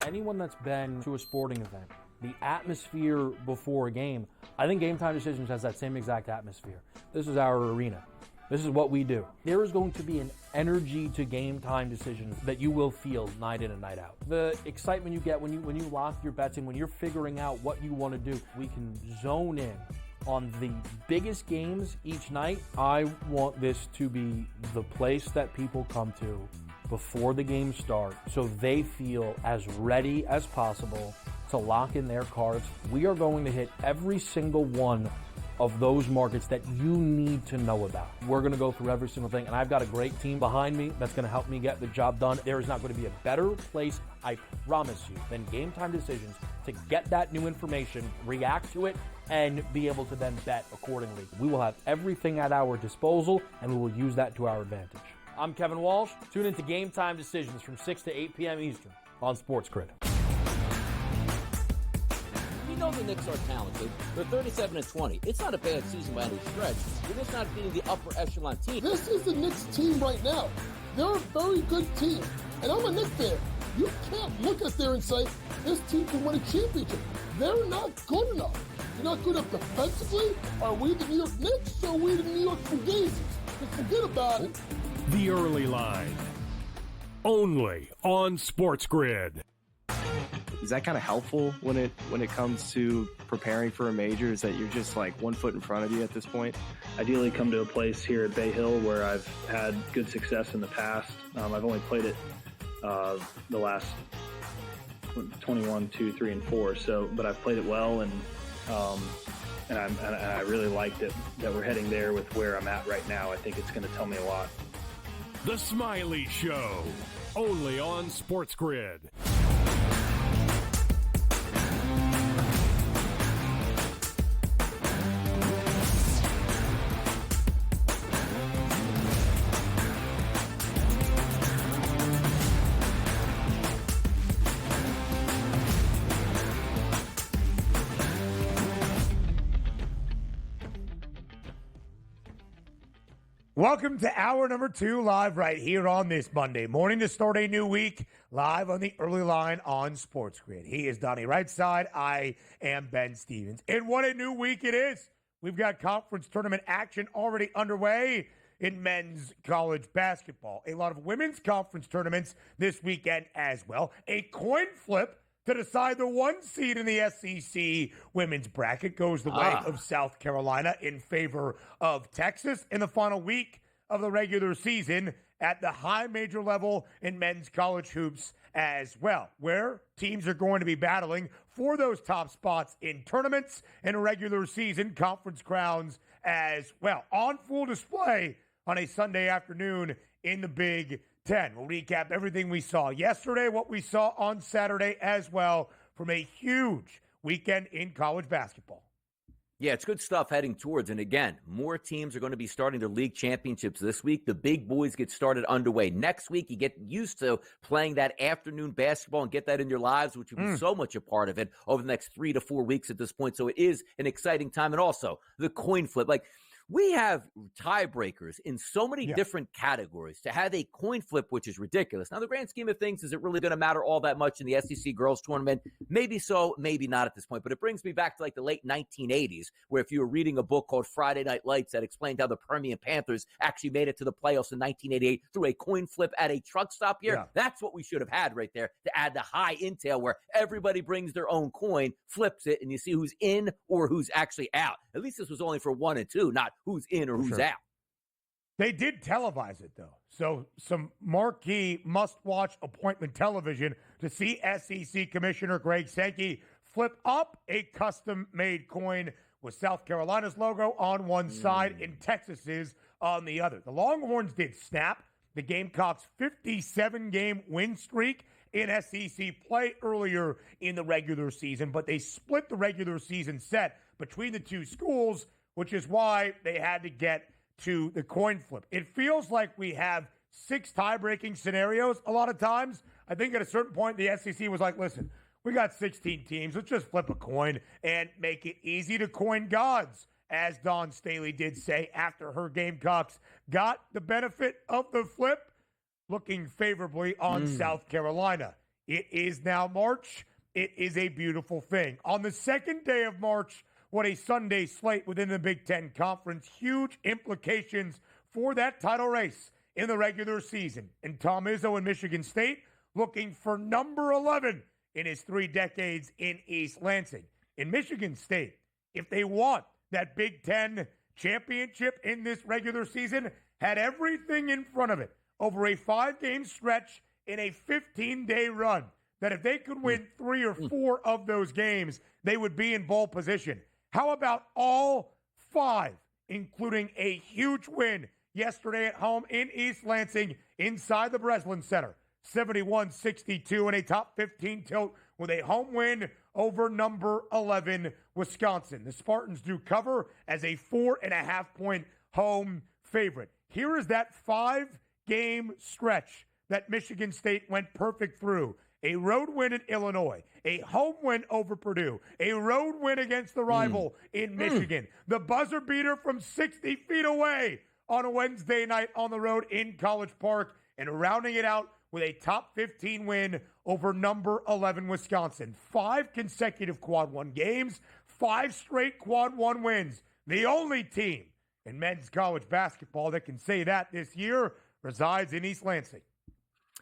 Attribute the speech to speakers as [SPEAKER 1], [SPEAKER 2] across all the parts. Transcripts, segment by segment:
[SPEAKER 1] anyone that's been to a sporting event, the atmosphere before a game, I think Game Time Decisions has that same exact atmosphere. This is our arena. This is what we do. There is going to be an energy to Game Time Decisions that you will feel night in and night out. The excitement you get when you lock your bets in, when you're figuring out what you want to do, we can zone in on the biggest games each night. I want this to be the place that people come to before the games start so they feel as ready as possible to lock in their cards. We are going to hit every single one of those markets that you need to know about. We're going to go through every single thing, and I've got a great team behind me that's going to help me get the job done. There is not going to be a better place, I promise you, than Game Time Decisions to get that new information, react to it, and be able to then bet accordingly. We will have everything at our disposal, and we will use that to our advantage. I'm Kevin Walsh. Tune into Game Time Decisions from 6 to 8 p.m. Eastern on SportsGrid.
[SPEAKER 2] We know the Knicks are talented. They're 37-20. It's not a bad season by any stretch. They're just not beating the upper echelon team.
[SPEAKER 3] This is the Knicks team right now. They're a very good team. And I'm a Knicks fan. You can't look at there and say, this team can win a championship. They're not good enough. You're not good enough defensively. Are we the New York Knicks or are we the New York Fugazis? Just forget about it.
[SPEAKER 4] The Early Line. Only on SportsGrid.
[SPEAKER 5] Is that kind of helpful when it comes to preparing for a major? Is that you're just like 1 foot in front of you at this point?
[SPEAKER 6] Ideally come to a place here at Bay Hill where I've had good success in the past. I've only played it the last 21, 2, 3, and 4. So, but I've played it well, and I really like that we're heading there with where I'm at right now. I think it's going to tell me a lot.
[SPEAKER 4] The Smiley Show, only on SportsGrid.
[SPEAKER 7] Welcome to hour number 2, live right here on this Monday morning to start a new week, live on the Early Line on SportsGrid. He is Donnie Rightside. I am Ben Stevens. And what a new week it is. We've got conference tournament action already underway in men's college basketball. A lot of women's conference tournaments this weekend as well. A coin flip to decide the 1 seed in the SEC women's bracket goes the way of South Carolina in favor of Texas in the final week of the regular season at the high major level in men's college hoops as well, where teams are going to be battling for those top spots in tournaments and regular season conference crowns as well. On full display on a Sunday afternoon in the Big Ten. We'll recap everything we saw yesterday, what we saw on Saturday as well from a huge weekend in college basketball.
[SPEAKER 2] Yeah, it's good stuff heading towards. And again, more teams are going to be starting their league championships this week. The big boys get started underway. Next week, you get used to playing that afternoon basketball and get that in your lives, which will be so much a part of it over the next 3 to 4 weeks at this point. So it is an exciting time. And also the coin flip. We have tiebreakers in so many different categories. To have a coin flip, which is ridiculous. Now, the grand scheme of things, is it really going to matter all that much in the SEC girls tournament? Maybe so, maybe not at this point. But it brings me back to the late 1980s, where if you were reading a book called Friday Night Lights that explained how the Permian Panthers actually made it to the playoffs in 1988 through a coin flip at a truck stop here. That's what we should have had right there to add the high intel where everybody brings their own coin, flips it, and you see who's in or who's actually out. At least this was only for 1 and 2, not who's in or who's out.
[SPEAKER 7] They did televise it, though. So some marquee must-watch appointment television to see SEC Commissioner Greg Sankey flip up a custom-made coin with South Carolina's logo on one side and Texas's on the other. The Longhorns did snap the Gamecocks' 57-game win streak in SEC play earlier in the regular season, but they split the regular season set between the two schools, which is why they had to get to the coin flip. It feels like we have 6 tie-breaking scenarios a lot of times. I think at a certain point, the SEC was like, listen, we got 16 teams. Let's just flip a coin and make it easy to coin gods, as Dawn Staley did say after her Gamecocks got the benefit of the flip, looking favorably on South Carolina It is now March. It is a beautiful thing. On the second day of March, what a Sunday slate within the Big Ten Conference. Huge implications for that title race in the regular season. And Tom Izzo in Michigan State looking for number 11 in his 3 decades in East Lansing. In Michigan State, if they want that Big Ten championship in this regular season, had everything in front of it over a 5-game stretch in a 15-day run, that if they could win 3 or 4 of those games, they would be in bowl position. How about all 5, including a huge win yesterday at home in East Lansing inside the Breslin Center? 71-62 in a top 15 tilt with a home win over number 11 Wisconsin. The Spartans do cover as a 4.5-point home favorite. Here is that 5-game stretch that Michigan State went perfect through. A road win at Illinois, a home win over Purdue, a road win against the rival in Michigan, the buzzer beater from 60 feet away on a Wednesday night on the road in College Park, and rounding it out with a top 15 win over number 11 Wisconsin. 5 consecutive quad 1 games, 5 straight quad 1 wins. The only team in men's college basketball that can say that this year resides in East Lansing.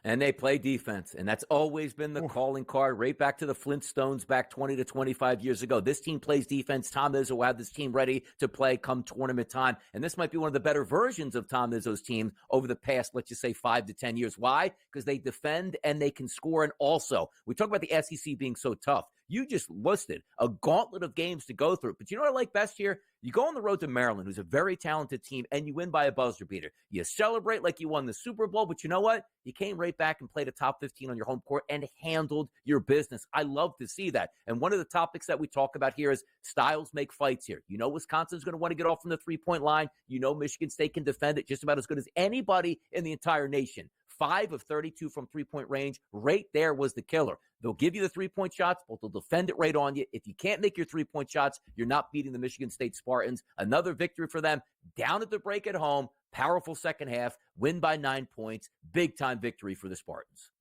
[SPEAKER 2] And they play defense, and that's always been the calling card right back to the Flintstones back 20 to 25 years ago. This team plays defense. Tom Izzo will have this team ready to play come tournament time, and this might be one of the better versions of Tom Izzo's team over the past, let's just say, 5 to 10 years. Why? Because they defend and they can score, and also, we talk about the SEC being so tough. You just listed a gauntlet of games to go through. But you know what I like best here? You go on the road to Maryland, who's a very talented team, and you win by a buzzer beater. You celebrate like you won the Super Bowl, but you know what? You came right back and played a top 15 on your home court and handled your business. I love to see that. And one of the topics that we talk about here is styles make fights here. You know Wisconsin's going to want to get off from the three-point line. You know Michigan State can defend it just about as good as anybody in the entire nation. 5 of 32 from three-point range. Right there was the killer. They'll give you the three-point shots, but they'll defend it right on you. If you can't make your three-point shots, you're not beating the Michigan State Spartans. Another victory for them. Down at the break at home. Powerful second half. Win by 9 points. Big-time victory for the Spartans.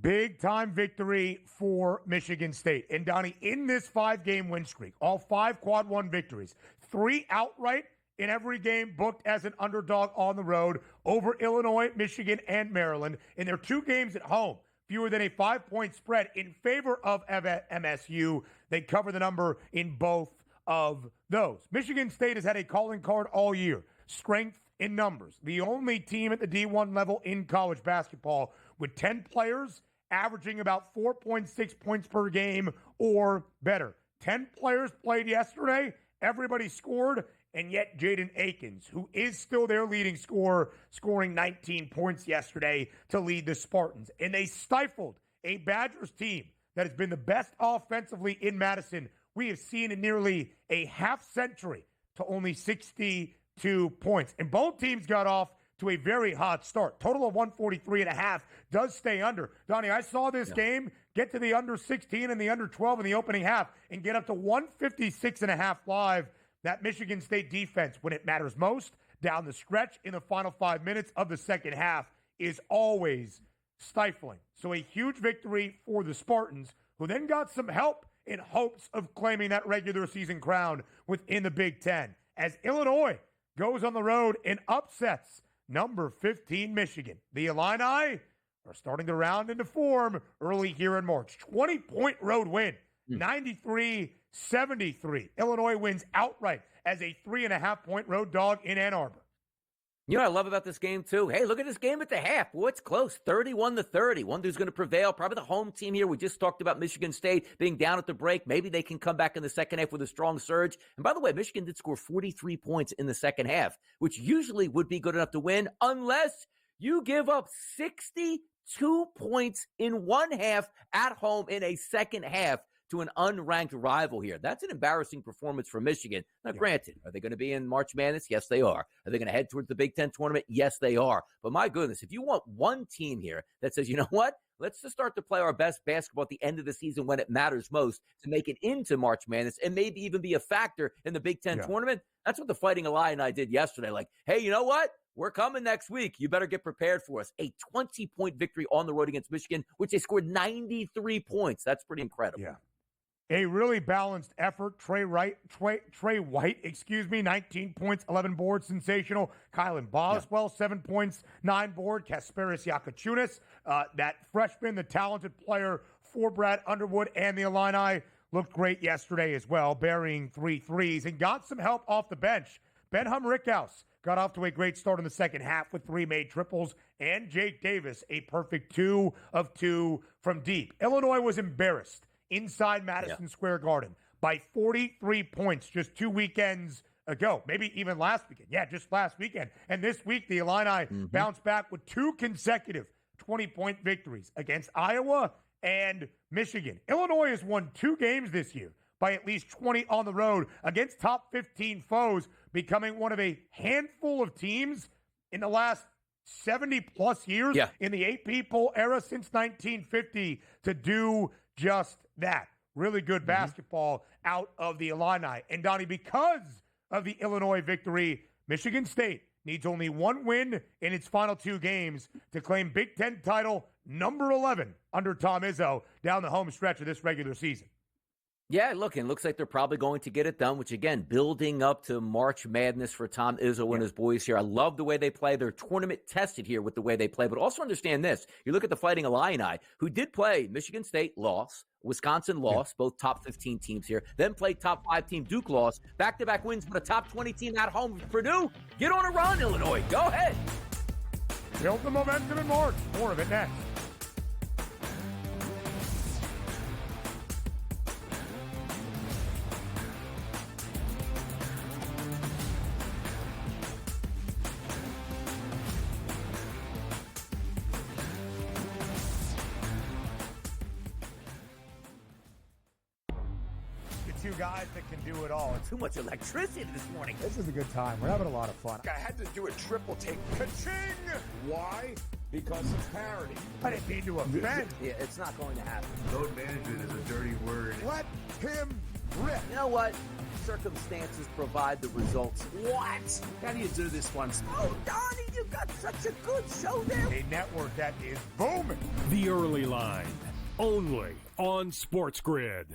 [SPEAKER 7] Big-time victory for Michigan State. And, Donnie, in this 5-game win streak, all 5 quad 1 victories, 3 outright in every game booked as an underdog on the road over Illinois, Michigan, and Maryland. In their 2 games at home, fewer than a 5-point spread in favor of MSU. They cover the number in both of those. Michigan State has had a calling card all year. Strength in numbers. The only team at the D1 level in college basketball with 10 players averaging about 4.6 points per game or better. 10 players played yesterday. Everybody scored. And yet Jaden Akins, who is still their leading scorer, scoring 19 points yesterday to lead the Spartans. And they stifled a Badgers team that has been the best offensively in Madison we have seen in nearly a half century, to only 62 points. And both teams got off to a very hot start. Total of 143.5 does stay under. Donnie, I saw this game get to the under 16 and the under 12 in the opening half and get up to 156.5 live. That Michigan State defense, when it matters most, down the stretch in the final 5 minutes of the second half, is always stifling. So a huge victory for the Spartans, who then got some help in hopes of claiming that regular season crown within the Big Ten, as Illinois goes on the road and upsets number 15 Michigan. The Illini are starting to round into form early here in March. 20-point road win, 93-73. Illinois wins outright as a 3.5-point road dog in Ann Arbor.
[SPEAKER 2] You know what I love about this game, too? Hey, look at this game at the half. Boy, it's close, 31-30. One who's going to prevail, probably the home team here. We just talked about Michigan State being down at the break. Maybe they can come back in the second half with a strong surge. And by the way, Michigan did score 43 points in the second half, which usually would be good enough to win unless you give up 62 points in one half at home in a second half to an unranked rival here. That's an embarrassing performance for Michigan. Now, granted, are they going to be in March Madness? Yes, they are. Are they going to head towards the Big Ten tournament? Yes, they are. But my goodness, if you want one team here that says, you know what? Let's just start to play our best basketball at the end of the season when it matters most to make it into March Madness and maybe even be a factor in the Big Ten tournament. That's what the Fighting Illini did yesterday. Like, hey, you know what? we're coming next week. You better get prepared for us. A 20-point victory on the road against Michigan, which they scored 93 points. That's pretty incredible.
[SPEAKER 7] Yeah. A really balanced effort. Trey White, 19 points, 11 boards, sensational. Kylan Boswell, 7 points, 9 board. Kasparis Yakachunas, that freshman, the talented player for Brad Underwood and the Illini, looked great yesterday as well, burying 3 threes and got some help off the bench. Ben Rickhouse got off to a great start in the second half with 3 made triples, and Jake Davis, a perfect 2 of 2 from deep. Illinois was embarrassed inside Madison Square Garden by 43 points just 2 weekends ago, maybe even last weekend. Yeah, just last weekend. And this week, the Illini bounced back with 2 consecutive 20-point victories against Iowa and Michigan. Illinois has won 2 games this year by at least 20 on the road against top 15 foes, becoming one of a handful of teams in the last 70-plus years in the AP poll era since 1950 to do just that. Really good basketball out of the Illini. And, Donnie, because of the Illinois victory, Michigan State needs only 1 win in its final 2 games to claim Big Ten title number 11 under Tom Izzo down the home stretch of this regular season.
[SPEAKER 2] Yeah, look, and it looks like they're probably going to get it done, which, again, building up to March Madness for Tom Izzo and his boys here. I love the way they play. They're tournament tested here with the way they play. But also understand this. You look at the Fighting Illini, who did play Michigan State, loss. Wisconsin lost, both top 15 teams here. Then played top 5 team Duke lost. Back-to-back wins with a top 20 team at home. Purdue, get on a run, Illinois. Go ahead.
[SPEAKER 7] Build the momentum in March. More of it next. Two guys that can do it all.
[SPEAKER 2] Too much electricity this morning.
[SPEAKER 7] This is a good time. We're having a lot of fun.
[SPEAKER 8] I had to do a triple take. Ka-ching! Why? Because of parity.
[SPEAKER 7] I didn't mean to offend.
[SPEAKER 2] Yeah, it's not going to happen.
[SPEAKER 8] Load management is a dirty word. Let him rip.
[SPEAKER 2] You know what? Circumstances provide the results.
[SPEAKER 8] What? How do you do this once?
[SPEAKER 2] Oh, Donnie, you got such a good show there.
[SPEAKER 7] A network that is booming.
[SPEAKER 4] The Early Line, only on SportsGrid.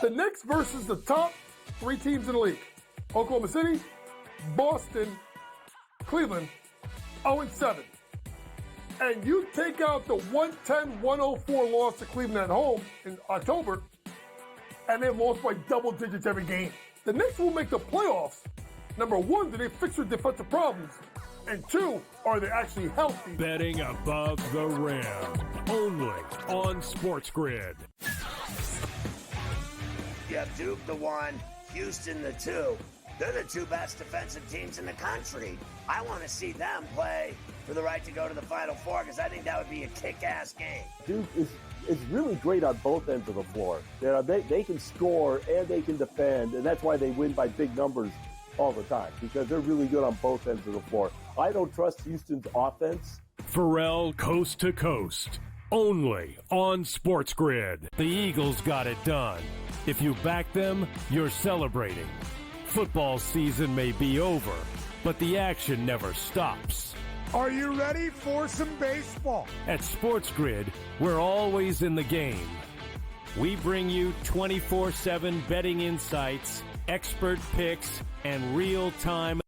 [SPEAKER 3] The Knicks versus the top 3 teams in the league. Oklahoma City, Boston, Cleveland, 0-7. And you take out the 110-104 loss to Cleveland at home in October, and they lost by double digits every game. The Knicks will make the playoffs. Number 1, do they fix their defensive problems? And 2, are they actually healthy?
[SPEAKER 4] Betting above the rim, only on SportsGrid.
[SPEAKER 9] You have Duke the 1, Houston the 2. They're the 2 best defensive teams in the country. I want to see them play for the right to go to the Final Four because I think that would be a kick-ass game.
[SPEAKER 10] Duke is really great on both ends of the floor. They can score and they can defend, and that's why they win by big numbers all the time, because they're really good on both ends of the floor. I don't trust Houston's offense.
[SPEAKER 4] Pharrell coast to coast, only on SportsGrid. The Eagles got it done. If you back them, you're celebrating. Football season may be over, but the action never stops.
[SPEAKER 7] Are you ready for some baseball?
[SPEAKER 4] At SportsGrid, we're always in the game. We bring you 24/7 betting insights, expert picks, and real-time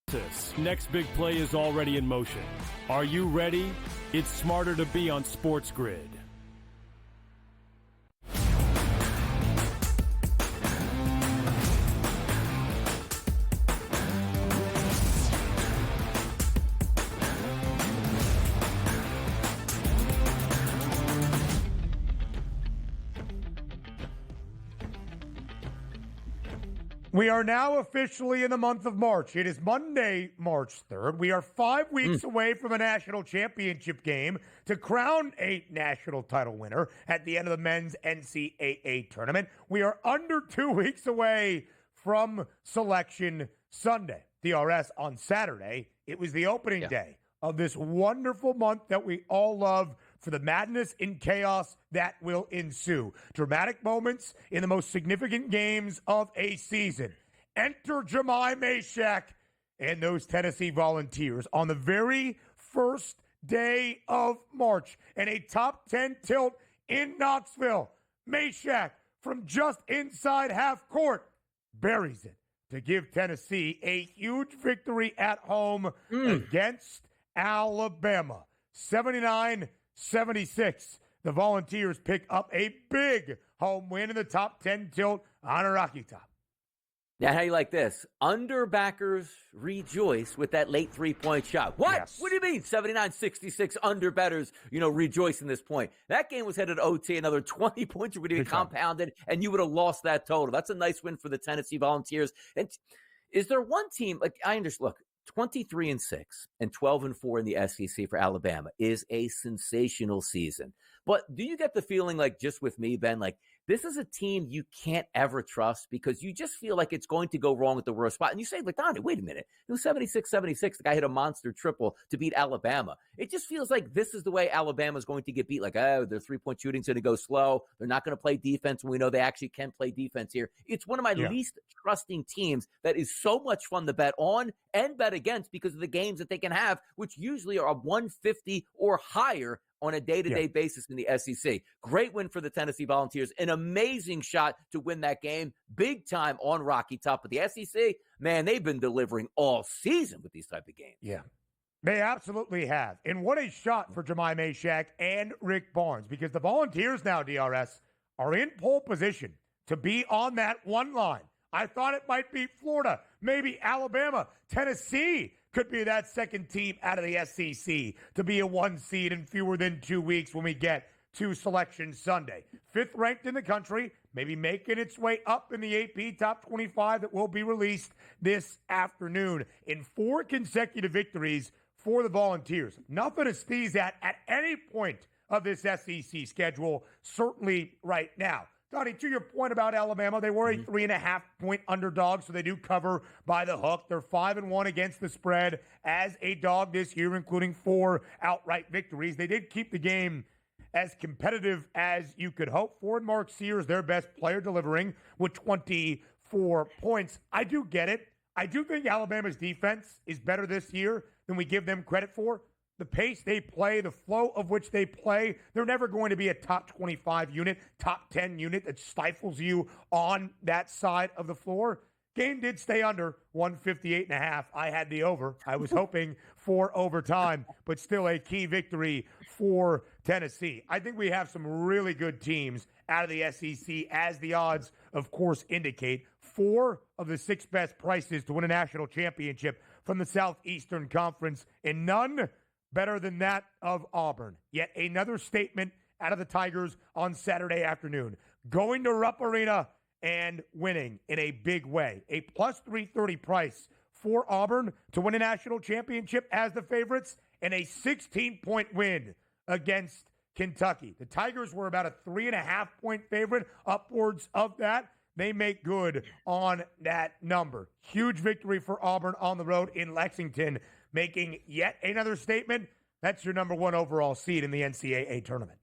[SPEAKER 4] analysis. Next big play is already in motion. Are you ready? It's smarter to be on SportsGrid.
[SPEAKER 7] We are now officially in the month of March. It is Monday, March 3rd. We are 5 weeks away from a national championship game to crown a national title winner at the end of the men's NCAA tournament. We are under 2 weeks away from Selection Sunday. DRS on Saturday. It was the opening day of this wonderful month that we all love for the madness and chaos that will ensue. Dramatic moments in the most significant games of a season. Enter Jemai Mashak and those Tennessee Volunteers on the very first day of March in a top 10 tilt in Knoxville. Meshack from just inside half court buries it to give Tennessee a huge victory at home against Alabama. 79-76. The Volunteers pick up a big home win in the top 10 tilt on a Rocky Top.
[SPEAKER 2] Now, how you like this? Underbackers rejoice with that late three-point shot. What?
[SPEAKER 7] Yes.
[SPEAKER 2] What do you mean? 79-66 underbetters, rejoice in this point. That game was headed to OT. Another 20 points would have been compounded, and you would have lost that total. That's a nice win for the Tennessee Volunteers. And is there one team, I understand, look, 23-6 and 12-4 in the SEC for Alabama is a sensational season. But do you get the feeling, just with me, Ben, this is a team you can't ever trust because you just feel like it's going to go wrong at the worst spot. And you say, Donnie, wait a minute. It was 76-76. The guy hit a monster triple to beat Alabama. It just feels like this is the way Alabama is going to get beat. Their three-point shooting's going to go slow. They're not going to play defense when we know they actually can play defense here. It's one of my least trusting teams that is so much fun to bet on and bet against because of the games that they can have, which usually are 150 or higher on a day-to-day basis in the SEC. Great win for the Tennessee Volunteers. An amazing shot to win that game. Big time on Rocky Top. But the SEC, man, they've been delivering all season with these type of games.
[SPEAKER 7] Yeah, they absolutely have. And what a shot for Jemai Meshack and Rick Barnes, because the Volunteers now, DRS, are in pole position to be on that one line. I thought it might be Florida, maybe Alabama, Tennessee could be that second team out of the SEC to be a 1 seed in fewer than 2 weeks when we get to Selection Sunday. 5th ranked in the country, maybe making its way up in the AP Top 25 that will be released this afternoon. In 4 consecutive victories for the Volunteers. Nothing to sneeze at any point of this SEC schedule, certainly right now. Donnie, to your point about Alabama, they were a 3.5-point underdog, so they do cover by the hook. They're 5-1 against the spread as a dog this year, including 4 outright victories. They did keep the game as competitive as you could hope for. And Mark Sears, their best player, delivering with 24 points. I do get it. I do think Alabama's defense is better this year than we give them credit for. The pace they play, the flow of which they play, they're never going to be a top 25 unit, top 10 unit that stifles you on that side of the floor. Game did stay under 158.5. I had the over. I was hoping for overtime, but still a key victory for Tennessee. I think we have some really good teams out of the SEC, as the odds, of course, indicate. 4 of the 6 best prices to win a national championship from the Southeastern Conference, and none better than that of Auburn. Yet another statement out of the Tigers on Saturday afternoon. Going to Rupp Arena and winning in a big way. A plus 330 price for Auburn to win a national championship as the favorites, and a 16-point win against Kentucky. The Tigers were about a 3.5-point favorite, upwards of that. They make good on that number. Huge victory for Auburn on the road in Lexington, making yet another statement. That's your number 1 overall seed in the NCAA tournament.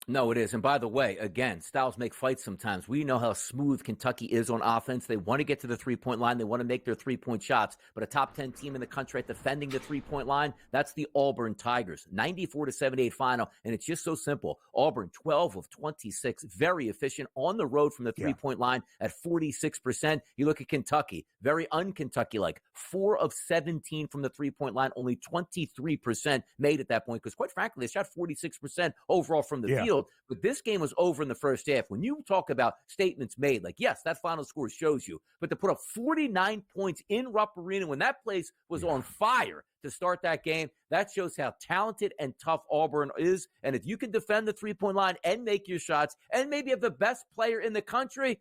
[SPEAKER 2] No, it is. And by the way, again, styles make fights sometimes. We know how smooth Kentucky is on offense. They want to get to the three-point line. They want to make their three-point shots. But a top 10 team in the country at defending the three-point line, that's the Auburn Tigers. 94-78 final. And it's just so simple. Auburn, 12 of 26, very efficient on the road from the three-point line at 46%. You look at Kentucky, very un-Kentucky-like. 4 of 17 from the three-point line, only 23% made at that point. Because quite frankly, they shot 46% overall from the field. But this game was over in the first half. When you talk about statements made, yes, that final score shows you, but to put up 49 points in Rupp Arena when that place was on fire to start that game, that shows how talented and tough Auburn is. And if you can defend the three-point line and make your shots and maybe have the best player in the country,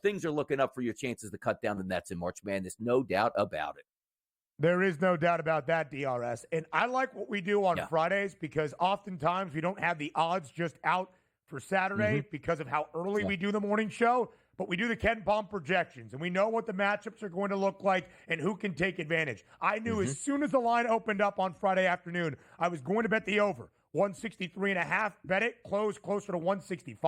[SPEAKER 2] things are looking up for your chances to cut down the Nets in March Madness. No doubt about it.
[SPEAKER 7] There is no doubt about that, DRS. And I like what we do on Fridays because oftentimes we don't have the odds just out for Saturday because of how early we do the morning show. But we do the Ken Palm projections, and we know what the matchups are going to look like and who can take advantage. I knew as soon as the line opened up on Friday afternoon, I was going to bet the over. 163.5, bet it, close closer to 165.5,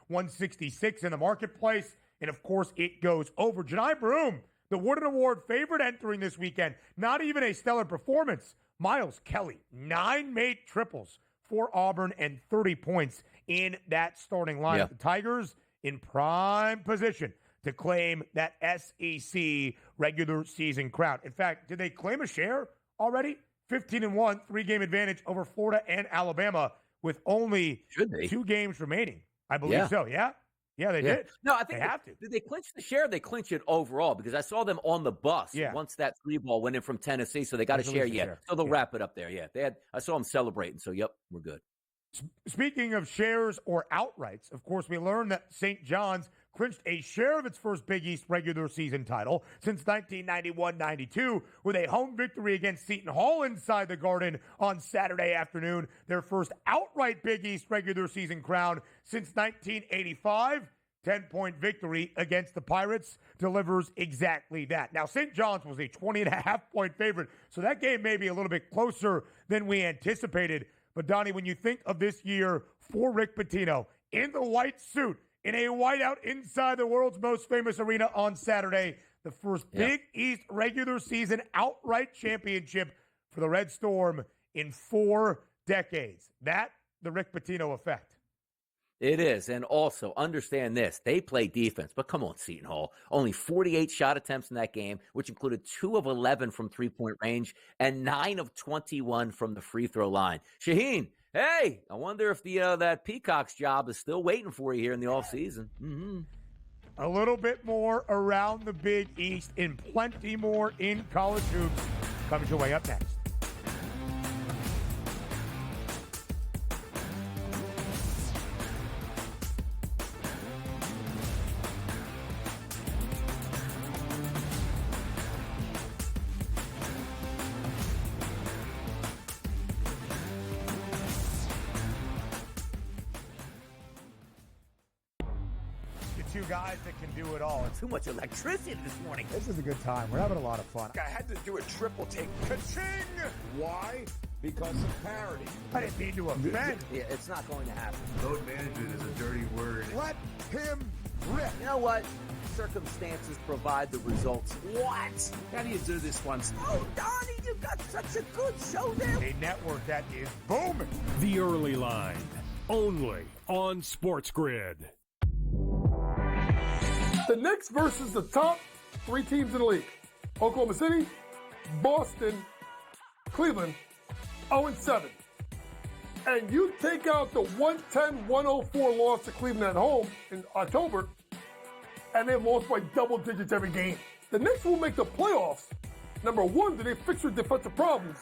[SPEAKER 7] 166 in the marketplace. And, of course, it goes over. Janai Broom The Wooden Award favorite entering this weekend. Not even a stellar performance. Miles Kelly, 9 made triples for Auburn and 30 points in that starting lineup.
[SPEAKER 2] Yeah.
[SPEAKER 7] The Tigers in prime position to claim that SEC regular season crown. In fact, did they claim a share already? 15-1, 3-game advantage over Florida and Alabama with only 2 games remaining. I believe so, yeah? Yeah, they did.
[SPEAKER 2] No, I think
[SPEAKER 7] they have to.
[SPEAKER 2] Did they clinch the share? They clinch it overall because I saw them on the bus once that 3 ball went in from Tennessee, so they got a share yet. So they'll wrap it up there. Yeah, I saw them celebrating. So yep, we're good.
[SPEAKER 7] Speaking of shares or outrights, of course, we learned that St. John's clinched a share of its first Big East regular season title since 1991-92 with a home victory against Seton Hall inside the Garden on Saturday afternoon. Their first outright Big East regular season crown since 1985. 10-point victory against the Pirates delivers exactly that. Now, St. John's was a 20.5-point favorite, so that game may be a little bit closer than we anticipated. But, Donnie, when you think of this year for Rick Pitino in the white suit, in a whiteout inside the world's most famous arena on Saturday, the first Big East regular season outright championship for the Red Storm in 4 decades. That, the Rick Pitino effect.
[SPEAKER 2] It is. And also, understand this. They play defense. But come on, Seton Hall. Only 48 shot attempts in that game, which included 2 of 11 from three-point range and 9 of 21 from the free throw line. Shaheen, hey, I wonder if that Peacock's job is still waiting for you here in the offseason. Mm-hmm.
[SPEAKER 7] A little bit more around the Big East and plenty more in college hoops coming your way up next. Two guys that can do it all.
[SPEAKER 2] Too much electricity this morning.
[SPEAKER 7] This is a good time. We're having a lot of fun.
[SPEAKER 8] I had to do a triple take. Ka-ching! Why? Because of parity.
[SPEAKER 7] I didn't mean to offend.
[SPEAKER 2] Yeah, it's not going to happen.
[SPEAKER 11] Load management is a dirty word.
[SPEAKER 8] Let him rip.
[SPEAKER 2] You know what? Circumstances provide the results. What?
[SPEAKER 11] How do you do this once?
[SPEAKER 2] Oh, Donnie, you got such a good show there.
[SPEAKER 7] A network that is booming.
[SPEAKER 4] The Early Line, only on SportsGrid.
[SPEAKER 3] The Knicks versus the top 3 teams in the league. Oklahoma City, Boston, Cleveland, 0-7. And you take out the 110-104 loss to Cleveland at home in October, and they've lost by double digits every game. The Knicks will make the playoffs. Number 1, do they fix their defensive problems?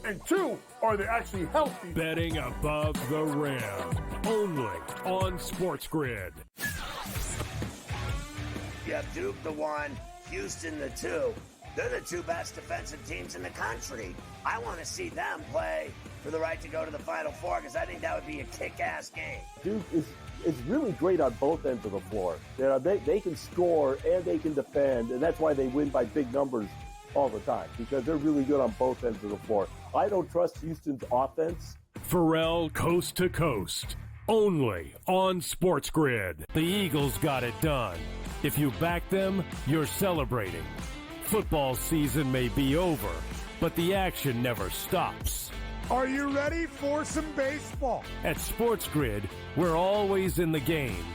[SPEAKER 3] And 2, are they actually healthy?
[SPEAKER 4] Betting above the rim, only on SportsGrid.
[SPEAKER 9] You have Duke the 1, Houston the 2. They're the 2 best defensive teams in the country. I want to see them play for the right to go to the Final Four because I think that would be a kick-ass game.
[SPEAKER 10] Duke is really great on both ends of the floor. They can score and they can defend, and that's why they win by big numbers all the time, because they're really good on both ends of the floor. I don't trust Houston's offense.
[SPEAKER 4] Pharrell coast to coast, only on SportsGrid. The Eagles got it done. If you back them, you're celebrating. Football season may be over, but the action never stops.
[SPEAKER 7] Are you ready for some baseball?
[SPEAKER 4] At SportsGrid, we're always in the game.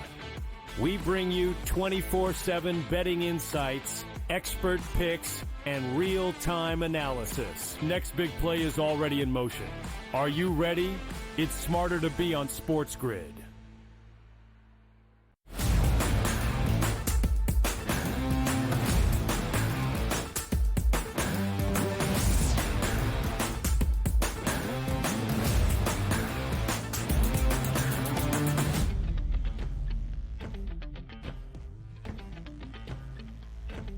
[SPEAKER 4] We bring you 24/7 betting insights, expert picks, and real-time analysis. Next big play is already in motion. Are you ready? It's smarter to be on SportsGrid.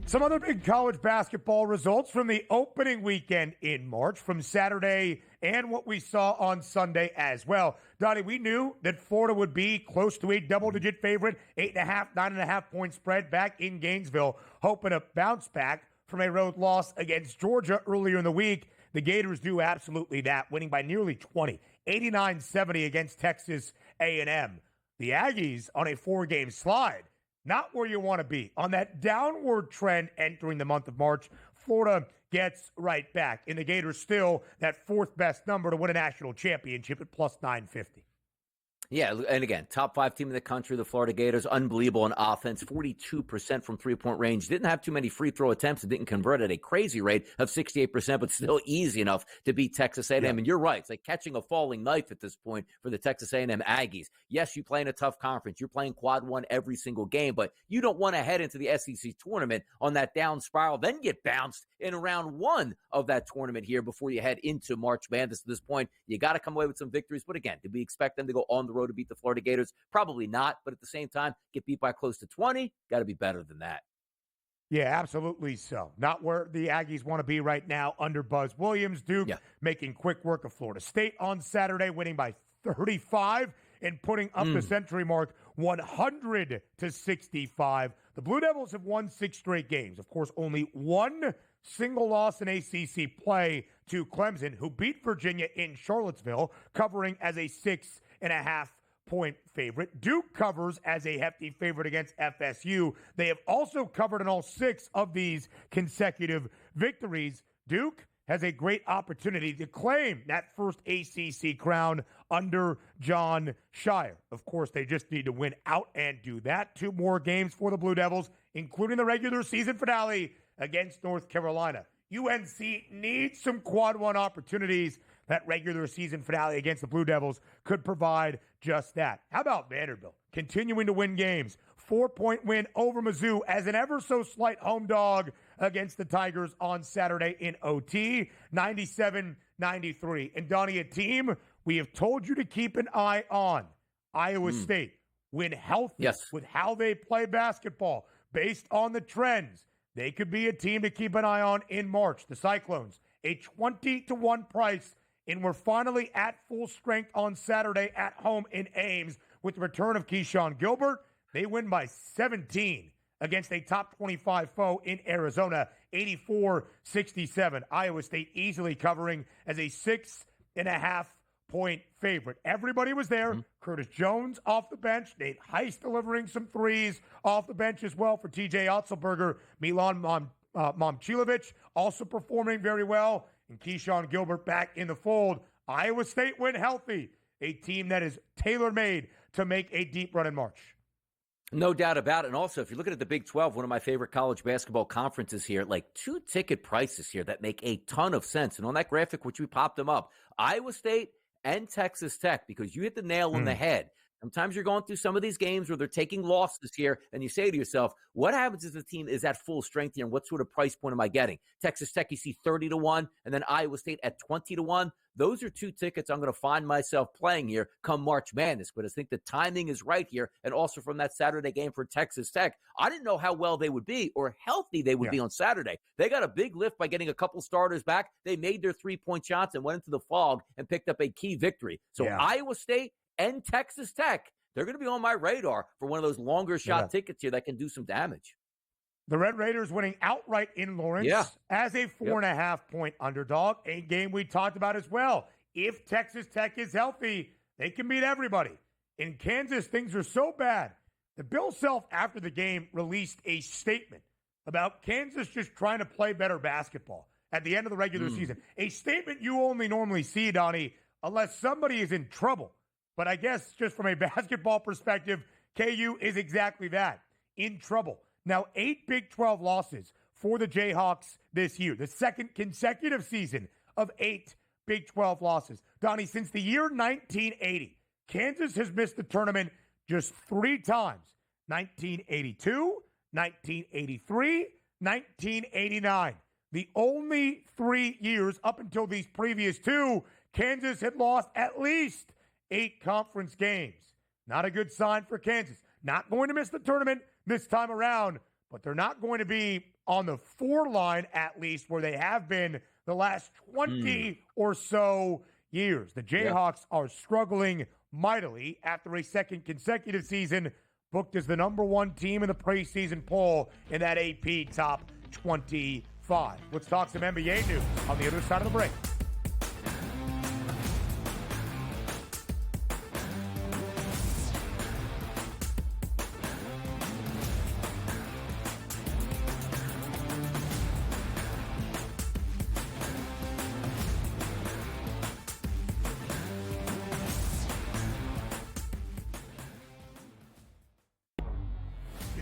[SPEAKER 7] Some other big college basketball results from the opening weekend in March, from Saturday and what we saw on Sunday as well. Donnie, we knew that Florida would be close to a double-digit favorite, 8.5, 9.5-point spread back in Gainesville, hoping to bounce back from a road loss against Georgia earlier in the week. The Gators do absolutely that, winning by nearly 20, 89-70 against Texas A&M. The Aggies on a 4-game slide, not where you want to be. On that downward trend entering the month of March, Florida gets right back. And the Gators still that fourth best number to win a national championship at plus 950.
[SPEAKER 2] Yeah, and again, top 5 team in the country, the Florida Gators, unbelievable on offense, 42% from three-point range. Didn't have too many free throw attempts and didn't convert at a crazy rate of 68%, but still easy enough to beat Texas A&M. Yeah. And you're right, it's like catching a falling knife at this point for the Texas A&M Aggies. Yes, you play in a tough conference. You're playing quad one every single game, but you don't want to head into the SEC tournament on that down spiral, then get bounced in round 1 of that tournament here before you head into March Madness. At this point, you got to come away with some victories. But again, did we expect them to go on the road to beat the Florida Gators? Probably not, but at the same time, get beat by close to 20, got to be better than that.
[SPEAKER 7] Yeah, absolutely so. Not where the Aggies want to be right now under Buzz Williams. Duke making quick work of Florida State on Saturday, winning by 35 and putting up the century mark 100-65. The Blue Devils have won 6 straight games. Of course, only one single loss in ACC play to Clemson, who beat Virginia in Charlottesville, covering as a 6.5-point favorite. Duke covers as a hefty favorite against FSU. They have also covered in all 6 of these consecutive victories. Duke has a great opportunity to claim that first ACC crown under John Shire. Of course, they just need to win out and do that. 2 more games for the Blue Devils, including the regular season finale against North Carolina. UNC needs some quad one opportunities. That regular season finale against the Blue Devils could provide just that. How about Vanderbilt continuing to win games? 4-point win over Mizzou as an ever so slight home dog against the Tigers on Saturday in OT, 97-93. And Donnie, a team we have told you to keep an eye on, Iowa State, when healthy with how they play basketball, based on the trends, they could be a team to keep an eye on in March. The Cyclones, a 20-1 price, and we're finally at full strength on Saturday at home in Ames with the return of Keyshawn Gilbert. They win by 17 against a top 25 foe in Arizona, 84-67. Iowa State easily covering as a 6.5-point favorite. Everybody was there. Curtis Jones off the bench. Nate Heist delivering some threes off the bench as well for TJ Otzelberger. Milan Momcilovic also performing very well. And Keyshawn Gilbert back in the fold. Iowa State win healthy. A team that is tailor-made to make a deep run in March.
[SPEAKER 2] No doubt about it. And also, if you're looking at the Big 12, one of my favorite college basketball conferences here, like 2 ticket prices here that make a ton of sense. And on that graphic, which we popped them up, Iowa State and Texas Tech, because you hit the nail on the head. Sometimes you're going through some of these games where they're taking losses here, and you say to yourself, what happens if the team is at full strength here, and what sort of price point am I getting? Texas Tech, you see 30-1, and then Iowa State at 20-1. Those are 2 tickets I'm going to find myself playing here come March Madness, but I think the timing is right here, and also from that Saturday game for Texas Tech, I didn't know how well they would be or healthy they would be on Saturday. They got a big lift by getting a couple starters back. They made their 3-point shots and went into the fog and picked up a key victory. So Iowa State and Texas Tech, they're going to be on my radar for one of those longer shot tickets here that can do some damage.
[SPEAKER 7] The Red Raiders winning outright in Lawrence as a 4.5-point underdog, a game we talked about as well. If Texas Tech is healthy, they can beat everybody. In Kansas, things are so bad that Bill Self, after the game, released a statement about Kansas just trying to play better basketball at the end of the regular season. A statement you only normally see, Donnie, unless somebody is in trouble. But I guess just from a basketball perspective, KU is exactly that, in trouble. Now, 8 Big 12 losses for the Jayhawks this year, the second consecutive season of 8 Big 12 losses. Donnie, since the year 1980, Kansas has missed the tournament just 3 times. 1982, 1983, 1989. The only 3 years up until these previous 2, Kansas had lost at least 8 conference games. Not a good sign for Kansas. Not going to miss the tournament this time around, but they're not going to be on the 4 line, at least, where they have been the last 20 or so years. The Jayhawks are struggling mightily after a second consecutive season, booked as the number 1 team in the preseason poll in that AP Top 25. Let's talk some NBA news on the other side of the break.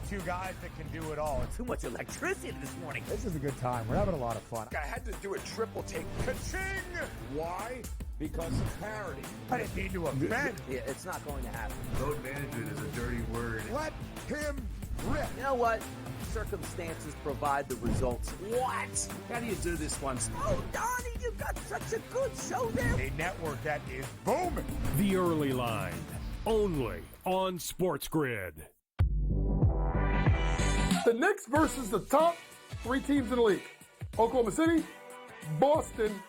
[SPEAKER 7] two guys that can do it all.
[SPEAKER 2] Too much electricity this morning.
[SPEAKER 7] This is a good time. We're having a lot of fun.
[SPEAKER 8] I had to do a triple take. Ka-ching! Why? Because of parity.
[SPEAKER 7] I didn't mean to offend.
[SPEAKER 2] Yeah, it's not going to happen.
[SPEAKER 11] Load management is a dirty word.
[SPEAKER 8] Let him rip.
[SPEAKER 2] You know what? Circumstances provide the results.
[SPEAKER 11] What? How do you do this once?
[SPEAKER 2] Oh, Donnie, you got such a good show there.
[SPEAKER 7] A network that is booming.
[SPEAKER 4] The Early Line, only on SportsGrid.
[SPEAKER 3] The Knicks versus the top three teams in the league. Oklahoma City, Boston,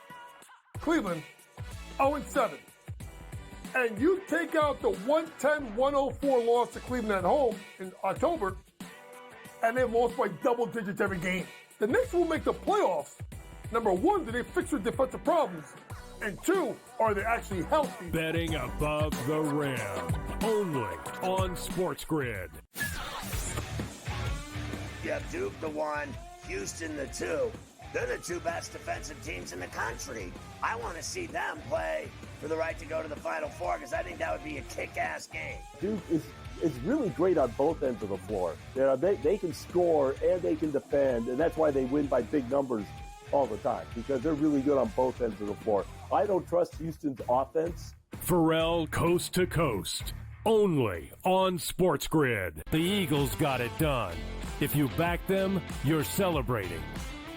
[SPEAKER 3] Cleveland, 0-7. And you take out the 110-104 loss to Cleveland at home in October, and they've lost by double digits every game. The Knicks will make the playoffs. Number one, do they fix their defensive problems? And two, are they actually healthy?
[SPEAKER 4] Betting above the rim, only on SportsGrid.
[SPEAKER 9] You have Duke the 1, Houston the 2. They're the two best defensive teams in the country. I want to see them play for the right to go to the Final Four because I think that would be a kick-ass game.
[SPEAKER 10] Duke is really great on both ends of the floor. They can score and they can defend, and that's why they win by big numbers all the time, because they're really good on both ends of the floor. I don't trust Houston's offense.
[SPEAKER 4] Pharrell coast to coast, only on SportsGrid. The Eagles got it done. If you back them, you're celebrating.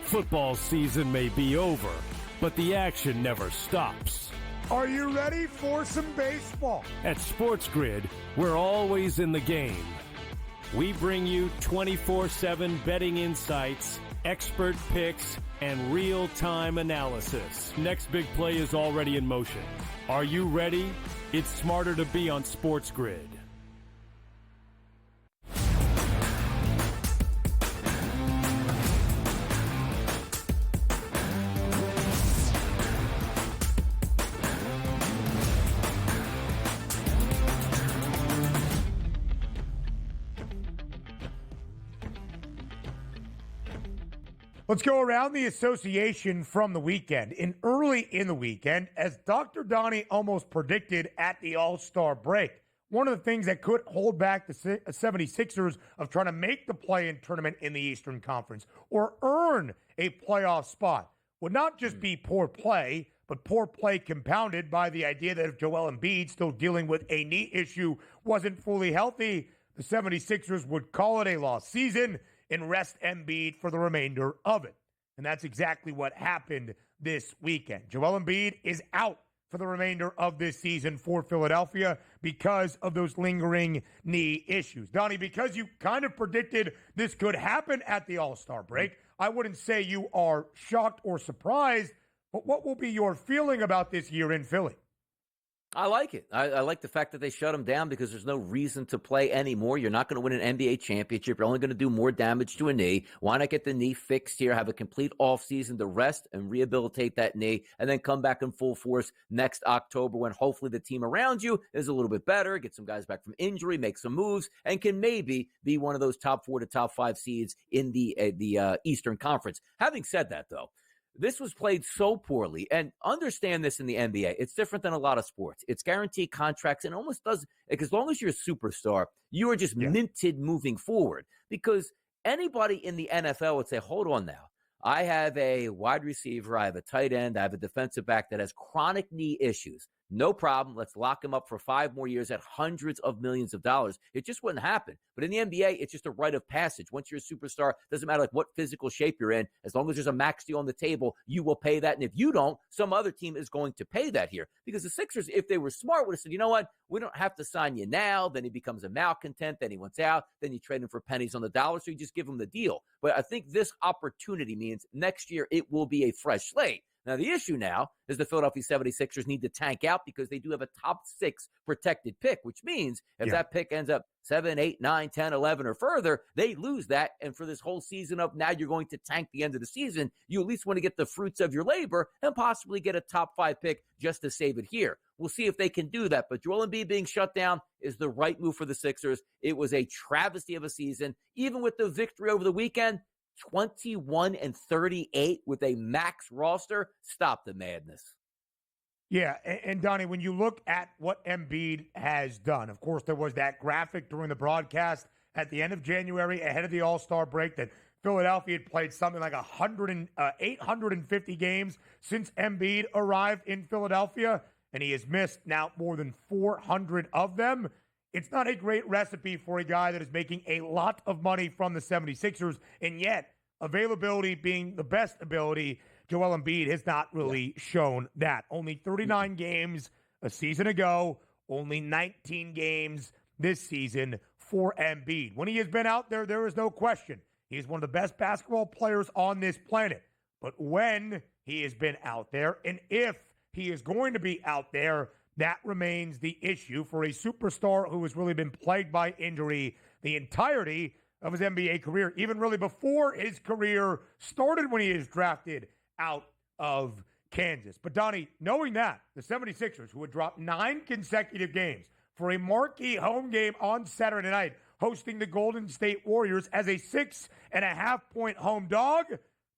[SPEAKER 4] Football season may be over, but the action never stops.
[SPEAKER 7] Are you ready for some baseball?
[SPEAKER 4] At SportsGrid, we're always in the game. We bring you 24/7 betting insights, expert picks, and real-time analysis. Next big play is already in motion. Are you ready? It's smarter to be on SportsGrid.
[SPEAKER 7] Let's go around the association from the weekend. Early in the weekend, as Dr. Donnie almost predicted at the All-Star break, one of the things that could hold back the 76ers of trying to make the play-in tournament in the Eastern Conference or earn a playoff spot would not just be poor play, but poor play compounded by the idea that if Joel Embiid, still dealing with a knee issue, wasn't fully healthy, the 76ers would call it a lost season and rest Embiid for the remainder of it. And that's exactly what happened this weekend. Joel Embiid is out for the remainder of this season for Philadelphia because of those lingering knee issues. Donnie, because you kind of predicted this could happen at the All-Star break, I wouldn't say you are shocked or surprised, but what will be your feeling about this year in Philly?
[SPEAKER 2] I like it. I like the fact that they shut him down because there's no reason to play anymore. You're not going to win an NBA championship. You're only going to do more damage to a knee. Why not get the knee fixed here, have a complete offseason to rest and rehabilitate that knee, and then come back in full force next October when hopefully the team around you is a little bit better, get some guys back from injury, make some moves, and can maybe be one of those top 4 to top 5 seeds in the Eastern Conference. Having said that, though, this was played so poorly, and understand this in the NBA. It's different than a lot of sports. It's guaranteed contracts, and almost does, like, as long as you're a superstar, you are just minted moving forward. Because anybody in the NFL would say, hold on now. I have a wide receiver, I have a tight end, I have a defensive back that has chronic knee issues. No problem. Let's lock him up for 5 more years at hundreds of millions of dollars. It just wouldn't happen. But in the NBA, it's just a rite of passage. Once you're a superstar, doesn't matter like what physical shape you're in. As long as there's a max deal on the table, you will pay that. And if you don't, some other team is going to pay that here. Because the Sixers, if they were smart, would have said, you know what? We don't have to sign you now. Then he becomes a malcontent. Then he wants out. Then you trade him for pennies on the dollar. So you just give him the deal. But I think this opportunity means next year it will be a fresh slate. Now, the issue now is the Philadelphia 76ers need to tank out because they do have a top 6 protected pick, which means if that pick ends up 7, 8, 9, 10, 11 or further, they lose that. And for this whole season of now you're going to tank the end of the season, you at least want to get the fruits of your labor and possibly get a top 5 pick just to save it here. We'll see if they can do that. But Joel Embiid being shut down is the right move for the Sixers. It was a travesty of a season. Even with the victory over the weekend, 21-38 with a max roster. Stop the madness.
[SPEAKER 7] Yeah, and Donnie, when you look at what Embiid has done, of course, there was that graphic during the broadcast at the end of January ahead of the All-Star break that Philadelphia had played something like 850 games since Embiid arrived in Philadelphia, and he has missed now more than 400 of them. It's not a great recipe for a guy that is making a lot of money from the 76ers, and yet availability being the best ability, Joel Embiid has not really shown that. Only 39 games a season ago, only 19 games this season for Embiid. When he has been out there, there is no question. He is one of the best basketball players on this planet. But when he has been out there, and if he is going to be out there, that remains the issue for a superstar who has really been plagued by injury the entirety of his NBA career, even really before his career started when he is drafted out of Kansas. But Donnie, knowing that, the 76ers, who had dropped 9 consecutive games for a marquee home game on Saturday night, hosting the Golden State Warriors as a 6.5-point home dog,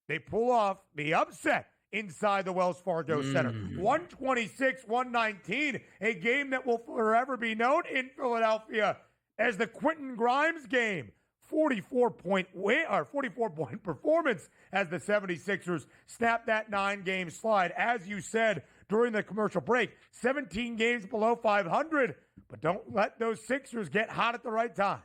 [SPEAKER 7] they pull off the upset inside the Wells Fargo Center. 126-119, a game that will forever be known in Philadelphia as the Quentin Grimes game. 44-point performance as the 76ers snap that 9-game slide. As you said during the commercial break, 17 games below 500, but don't let those Sixers get hot at the right time.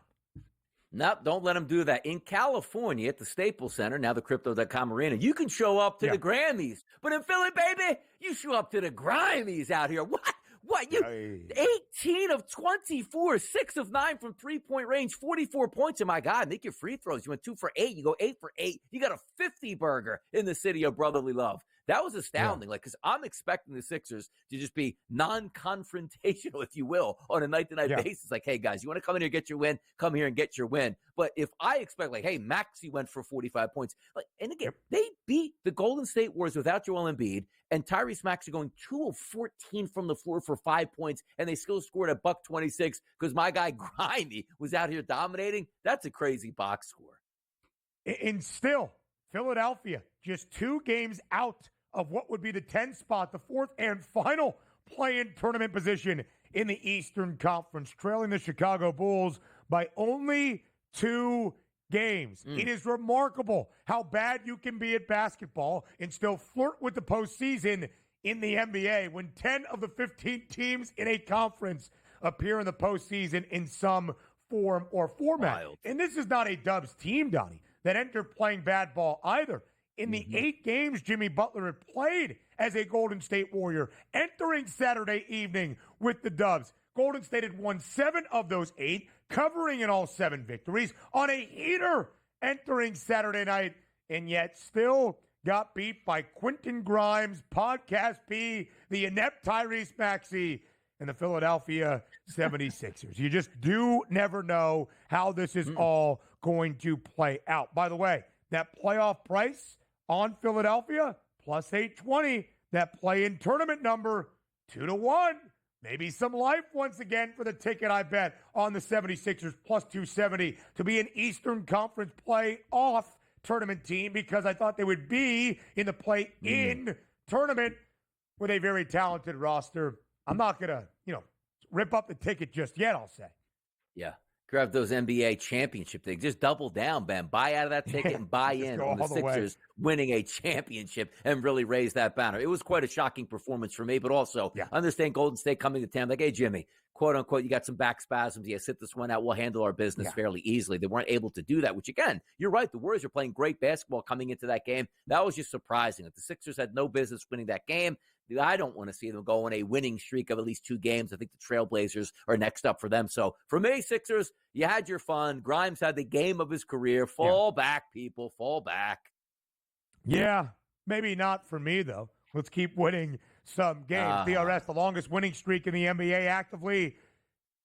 [SPEAKER 2] Nope, don't let them do that. In California, at the Staples Center, now the Crypto.com Arena, you can show up to the Grammys. But in Philly, baby, you show up to the Grimies out here. What? You 18 of 24, 6 of 9 from three-point range, 44 points. And my God, make your free throws. You went 2 for 8. You go 8 for 8. You got a 50 burger in the city of brotherly love. That was astounding. Because I'm expecting the Sixers to just be non-confrontational, if you will, on a night-to-night basis. Like, hey, guys, you want to come in here and get your win? Come here and get your win. But if I expect, like, hey, Maxey went for 45 points. And again, they beat the Golden State Warriors without Joel Embiid, and Tyrese Maxey going 2 of 14 from the floor for 5 points, and they still scored a $126 because my guy Grimy was out here dominating. That's a crazy box score.
[SPEAKER 7] And still, Philadelphia just 2 games out of what would be the 10th spot, the 4th and final play-in tournament position in the Eastern Conference, trailing the Chicago Bulls by only 2 games. It is remarkable how bad you can be at basketball and still flirt with the postseason in the NBA when 10 of the 15 teams in a conference appear in the postseason in some form or format.
[SPEAKER 2] Wild.
[SPEAKER 7] And this is not a Dubs team, Donnie, that entered playing bad ball either. In the 8 games Jimmy Butler had played as a Golden State Warrior, entering Saturday evening with the Dubs, Golden State had won 7 of those 8, covering in all 7 victories on a heater entering Saturday night, and yet still got beat by Quentin Grimes, Podcast P, the inept Tyrese Maxey, and the Philadelphia 76ers. You just do never know how this is all going to play out. By the way, that playoff price on Philadelphia, plus 820, that play-in tournament number, 2-1. Maybe some life once again for the ticket, I bet, on the 76ers, plus 270 to be an Eastern Conference playoff tournament team, because I thought they would be in the play-in tournament with a very talented roster. I'm not going to, rip up the ticket just yet, I'll say.
[SPEAKER 2] Yeah. Grab those NBA championship things. Just double down, Ben. Buy out of that ticket and buy in on the Sixers winning a championship and really raise that banner. It was quite a shocking performance for me, but also understand Golden State coming to town. Like, hey, Jimmy, quote unquote, you got some back spasms. Yeah, sit this one out. We'll handle our business fairly easily. They weren't able to do that, which again, you're right. The Warriors are playing great basketball coming into that game. That was just surprising. That the Sixers had no business winning that game. I don't want to see them go on a winning streak of at least 2 games. I think the Trailblazers are next up for them. So for me, Sixers, you had your fun. Grimes had the game of his career. Fall back, people. Fall back.
[SPEAKER 7] Yeah, maybe not for me, though. Let's keep winning some games. DRS, the longest winning streak in the NBA actively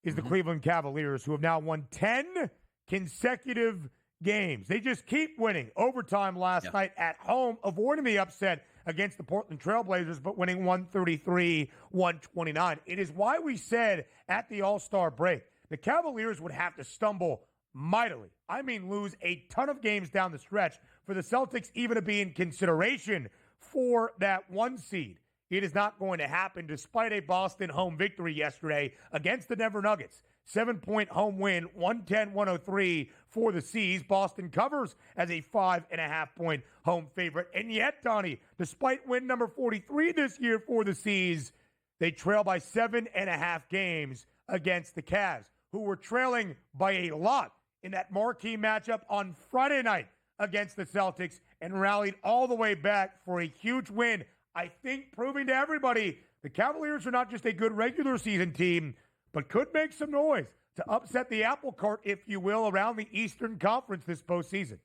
[SPEAKER 7] is the Cleveland Cavaliers, who have now won 10 consecutive games. They just keep winning. Overtime last night at home, avoiding the upset against the Portland Trailblazers, but winning 133-129. It is why we said at the All-Star break, the Cavaliers would have to stumble mightily. I mean, lose a ton of games down the stretch for the Celtics even to be in consideration for that 1 seed It is not going to happen despite a Boston home victory yesterday against the Denver Nuggets. 7-point home win, 110-103 for the C's. Boston covers as a 5.5-point home favorite. And yet, Donnie, despite win number 43 this year for the C's, they trail by 7.5 games against the Cavs, who were trailing by a lot in that marquee matchup on Friday night against the Celtics and rallied all the way back for a huge win. I think proving to everybody the Cavaliers are not just a good regular season team, but could make some noise to upset the apple cart, if you will, around the Eastern Conference this postseason.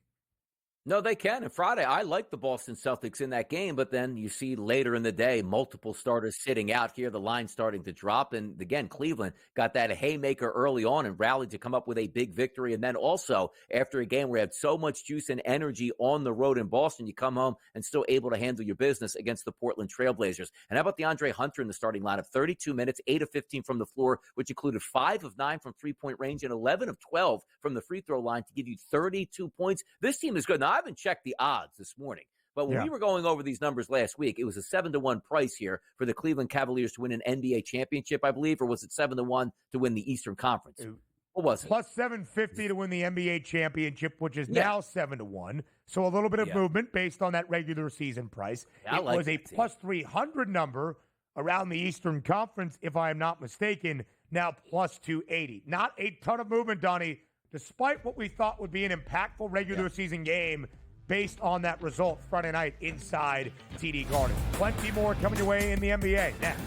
[SPEAKER 2] No, they can. And Friday, I like the Boston Celtics in that game, but then you see later in the day, multiple starters sitting out here, the line starting to drop. And again, Cleveland got that haymaker early on and rallied to come up with a big victory. And then also, after a game where you had so much juice and energy on the road in Boston, you come home and still able to handle your business against the Portland Trailblazers. And how about DeAndre Hunter in the starting lineup? 32 minutes, 8 of 15 from the floor, which included 5 of 9 from three-point range and 11 of 12 from the free throw line to give you 32 points. This team is good. Now, I haven't checked the odds this morning, but when we were going over these numbers last week, it was a 7-1 price here for the Cleveland Cavaliers to win an NBA championship, I believe, or was it 7-1 to win the Eastern Conference? What was it?
[SPEAKER 7] Plus 750 to win the NBA championship, which is now 7-1. So a little bit of movement based on that regular season price. It was a plus 300 number around the Eastern Conference, if I am not mistaken, now plus 280. Not a ton of movement, Donnie, despite what we thought would be an impactful regular season game based on that result Friday night inside TD Garden. Plenty more coming your way in the NBA next.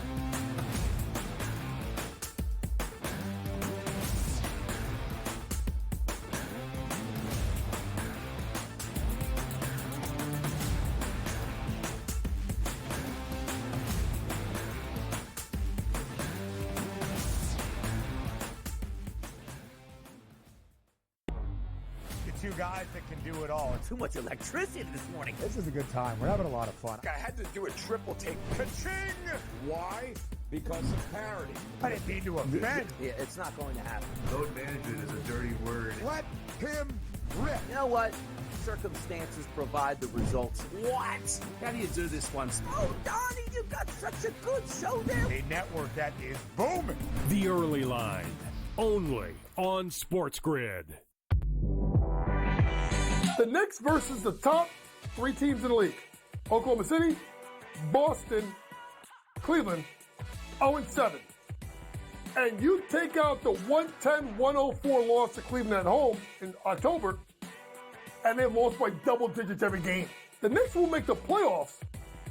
[SPEAKER 7] Two guys that can do it all.
[SPEAKER 2] Too much electricity this morning.
[SPEAKER 7] This is a good time. We're having a lot of fun.
[SPEAKER 8] I had to do a triple take. Ka-ching! Why? Because of parity.
[SPEAKER 7] I didn't mean to offend.
[SPEAKER 2] Yeah, it's not going to happen.
[SPEAKER 11] Load management is a dirty word.
[SPEAKER 8] Let him rip.
[SPEAKER 2] You know what? Circumstances provide the results. What?
[SPEAKER 11] How do you do this one?
[SPEAKER 2] Oh, Donnie, you got such a good show there.
[SPEAKER 7] A network that is booming.
[SPEAKER 4] The Early Line, only on SportsGrid.
[SPEAKER 3] The Knicks versus the top 3 teams in the league. Oklahoma City, Boston, Cleveland, 0-7. And you take out the 110-104 loss to Cleveland at home in October, and they've lost by double digits every game. The Knicks will make the playoffs.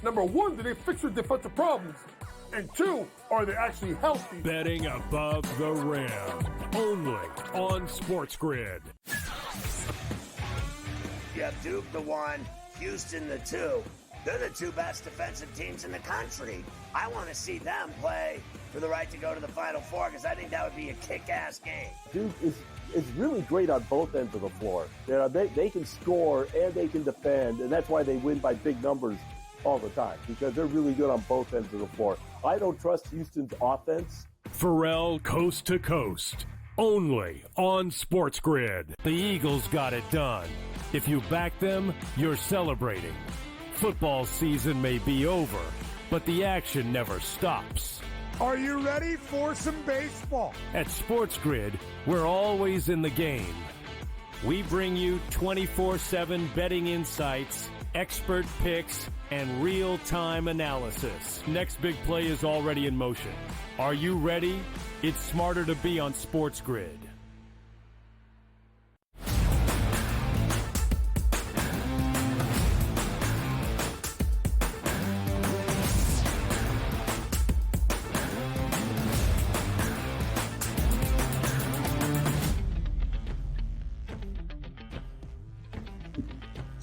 [SPEAKER 3] Number 1, do they fix their defensive problems? And 2, are they actually healthy?
[SPEAKER 4] Betting above the rim, only on SportsGrid.
[SPEAKER 9] You have Duke the 1, Houston the 2. They're the 2 best defensive teams in the country. I want to see them play for the right to go to the Final Four because I think that would be a kick-ass game.
[SPEAKER 10] Duke is really great on both ends of the floor. They can score and they can defend, and that's why they win by big numbers all the time, because they're really good on both ends of the floor. I don't trust Houston's offense.
[SPEAKER 4] Pharrell coast to coast, only on SportsGrid. The Eagles got it done. If you back them, you're celebrating. Football season may be over, but the action never stops.
[SPEAKER 7] Are you ready for some baseball?
[SPEAKER 4] At SportsGrid, we're always in the game. We bring you 24/7 betting insights, expert picks, and real-time analysis. Next big play is already in motion. Are you ready? It's smarter to be on SportsGrid.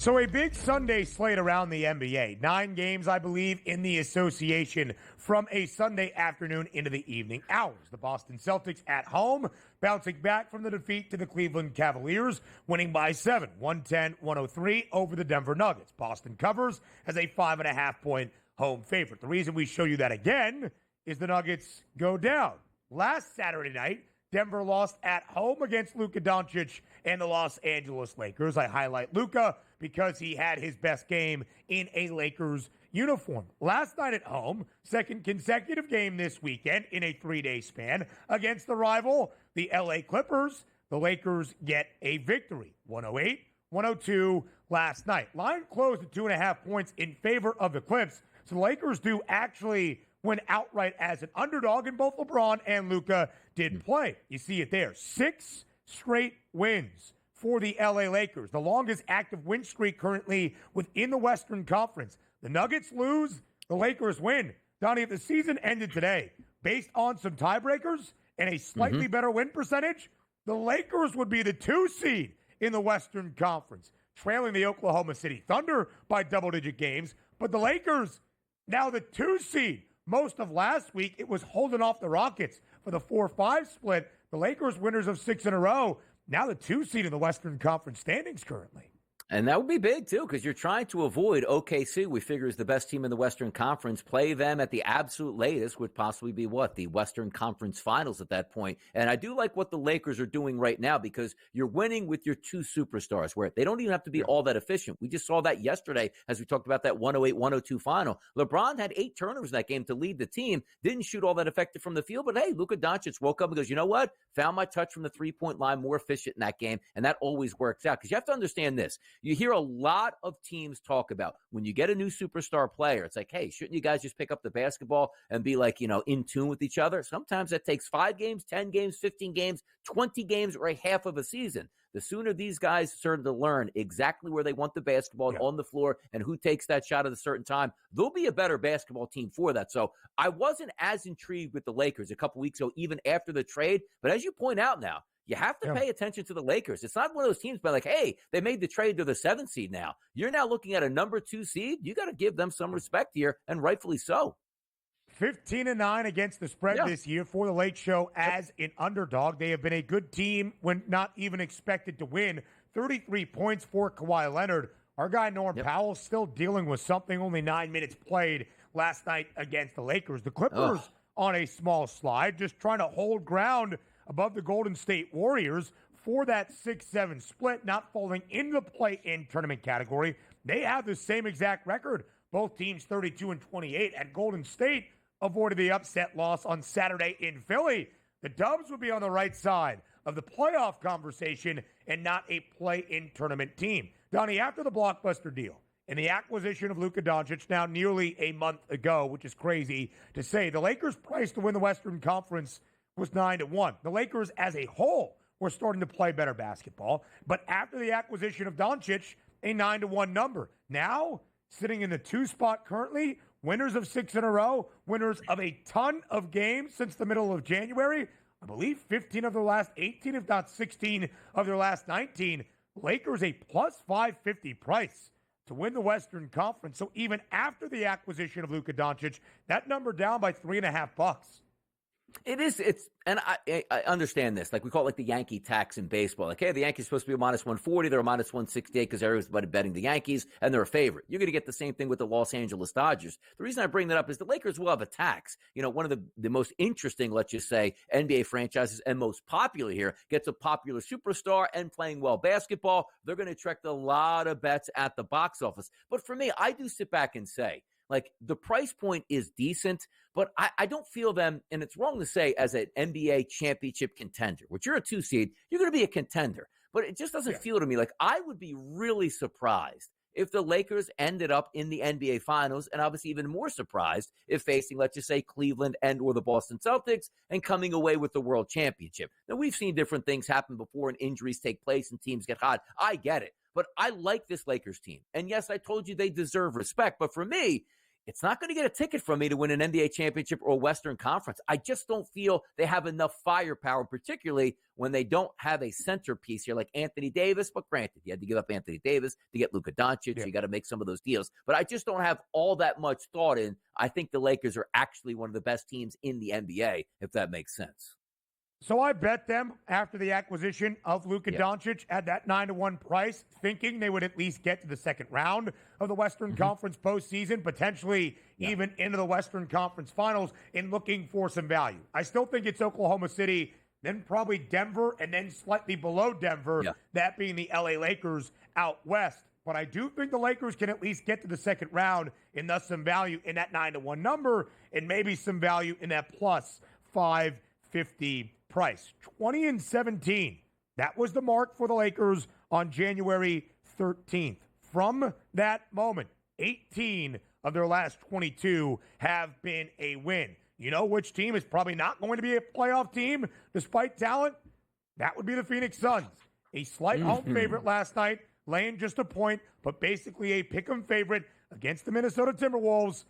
[SPEAKER 7] So a big Sunday slate around the NBA. 9 games, I believe, in the association from a Sunday afternoon into the evening hours. The Boston Celtics at home, bouncing back from the defeat to the Cleveland Cavaliers, winning by 7, 110-103 over the Denver Nuggets. Boston covers as a 5.5-point home favorite. The reason we show you that again is the Nuggets go down. Last Saturday night, Denver lost at home against Luka Doncic and the Los Angeles Lakers. I highlight Luka because he had his best game in a Lakers uniform. Last night at home, second consecutive game this weekend in a 3-day span against the rival, the LA Clippers. The Lakers get a victory, 108-102 last night. Line closed at 2.5 points in favor of the Clips. So the Lakers do actually win outright as an underdog, and both LeBron and Luka did play. You see it there. 6 straight wins for the LA Lakers, the longest active win streak currently within the Western Conference. The Nuggets lose, the Lakers win. Donnie, if the season ended today based on some tiebreakers and a slightly better win percentage, the Lakers would be the 2 seed in the Western Conference, trailing the Oklahoma City Thunder by double-digit games. But the Lakers, now the 2 seed. Most of last week, it was holding off the Rockets for the 4-5 split. The Lakers winners of 6 in a row, now the 2 seed in the Western Conference standings currently.
[SPEAKER 2] And that would be big, too, because you're trying to avoid OKC, we figure is the best team in the Western Conference. Play them at the absolute latest would possibly be what? The Western Conference Finals at that point. And I do like what the Lakers are doing right now because you're winning with your 2 superstars where they don't even have to be all that efficient. We just saw that yesterday as we talked about that 108-102 final. LeBron had 8 turnovers in that game to lead the team. Didn't shoot all that effective from the field, but hey, Luka Doncic woke up and goes, you know what? Found my touch from the 3-point line, more efficient in that game, and that always works out because you have to understand this. You hear a lot of teams talk about when you get a new superstar player, it's like, hey, shouldn't you guys just pick up the basketball and be like, in tune with each other? Sometimes that takes 5 games, 10 games, 15 games, 20 games, or a half of a season. The sooner these guys start to learn exactly where they want the basketball on the floor and who takes that shot at a certain time, they'll be a better basketball team for that. So I wasn't as intrigued with the Lakers a couple weeks ago, even after the trade. But as you point out now, you have to pay attention to the Lakers. It's not one of those teams by like, hey, they made the trade to the 7th seed now. You're now looking at a number 2 seed. You got to give them some respect here, and rightfully so.
[SPEAKER 7] 15-9 against the spread this year for the Late Show as an underdog. They have been a good team when not even expected to win. 33 points for Kawhi Leonard. Our guy Norm Powell still dealing with something. Only 9 minutes played last night against the Lakers. The Clippers on a small slide, just trying to hold ground above the Golden State Warriors for that 6-7 split, not falling into the play-in tournament category. They have the same exact record. Both teams 32-28, and Golden State avoided the upset loss on Saturday in Philly. The Dubs would be on the right side of the playoff conversation and not a play-in tournament team. Donnie, after the blockbuster deal and the acquisition of Luka Doncic now nearly a month ago, which is crazy to say, the Lakers' price to win the Western Conference was 9-1. The Lakers as a whole were starting to play better basketball, but after the acquisition of Doncic, a 9-1 number. Now, sitting in the 2 spot currently, winners of 6 in a row, winners of a ton of games since the middle of January. I believe 15 of their last 18, if not 16 of their last 19. Lakers a plus 550 price to win the Western Conference. So even after the acquisition of Luka Doncic, that number down by $3.50.
[SPEAKER 2] It is. And I understand this. Like we call it like the Yankee tax in baseball. Like, hey, the Yankees supposed to be a minus 140. They're a minus 168 because everybody's betting the Yankees and they're a favorite. You're going to get the same thing with the Los Angeles Dodgers. The reason I bring that up is the Lakers will have a tax. One of the most interesting, let's just say, NBA franchises and most popular here gets a popular superstar and playing well basketball. They're going to attract a lot of bets at the box office. But for me, I do sit back and say, like, the price point is decent, but I don't feel them, and it's wrong to say, as an NBA championship contender, which you're a 2 seed, you're going to be a contender. But it just doesn't feel to me like I would be really surprised if the Lakers ended up in the NBA Finals, and obviously even more surprised if facing, let's just say, Cleveland and or the Boston Celtics and coming away with the World Championship. Now, we've seen different things happen before and injuries take place and teams get hot. I get it. But I like this Lakers team. And yes, I told you they deserve respect. But for me, it's not going to get a ticket from me to win an NBA championship or a Western Conference. I just don't feel they have enough firepower, particularly when they don't have a centerpiece here like Anthony Davis. But granted, you had to give up Anthony Davis to get Luka Doncic. You got to make some of those deals. But I just don't have all that much thought in. I think the Lakers are actually one of the best teams in the NBA, if that makes sense.
[SPEAKER 7] So I bet them after the acquisition of Luka Doncic at that 9-1 price, thinking they would at least get to the second round of the Western Conference postseason, potentially even into the Western Conference Finals, and looking for some value. I still think it's Oklahoma City then probably Denver, and then slightly below Denver, that being the LA Lakers out west. But I do think the Lakers can at least get to the second round, and thus some value in that 9-1 number, and maybe some value in that plus 550 price. 20-17. That was the mark for the Lakers on January 13th. From that moment, 18 of their last 22 have been a win. You know which team is probably not going to be a playoff team despite talent? That would be the Phoenix Suns. A slight home favorite last night, laying just a point, but basically a pick'em favorite against the Minnesota Timberwolves.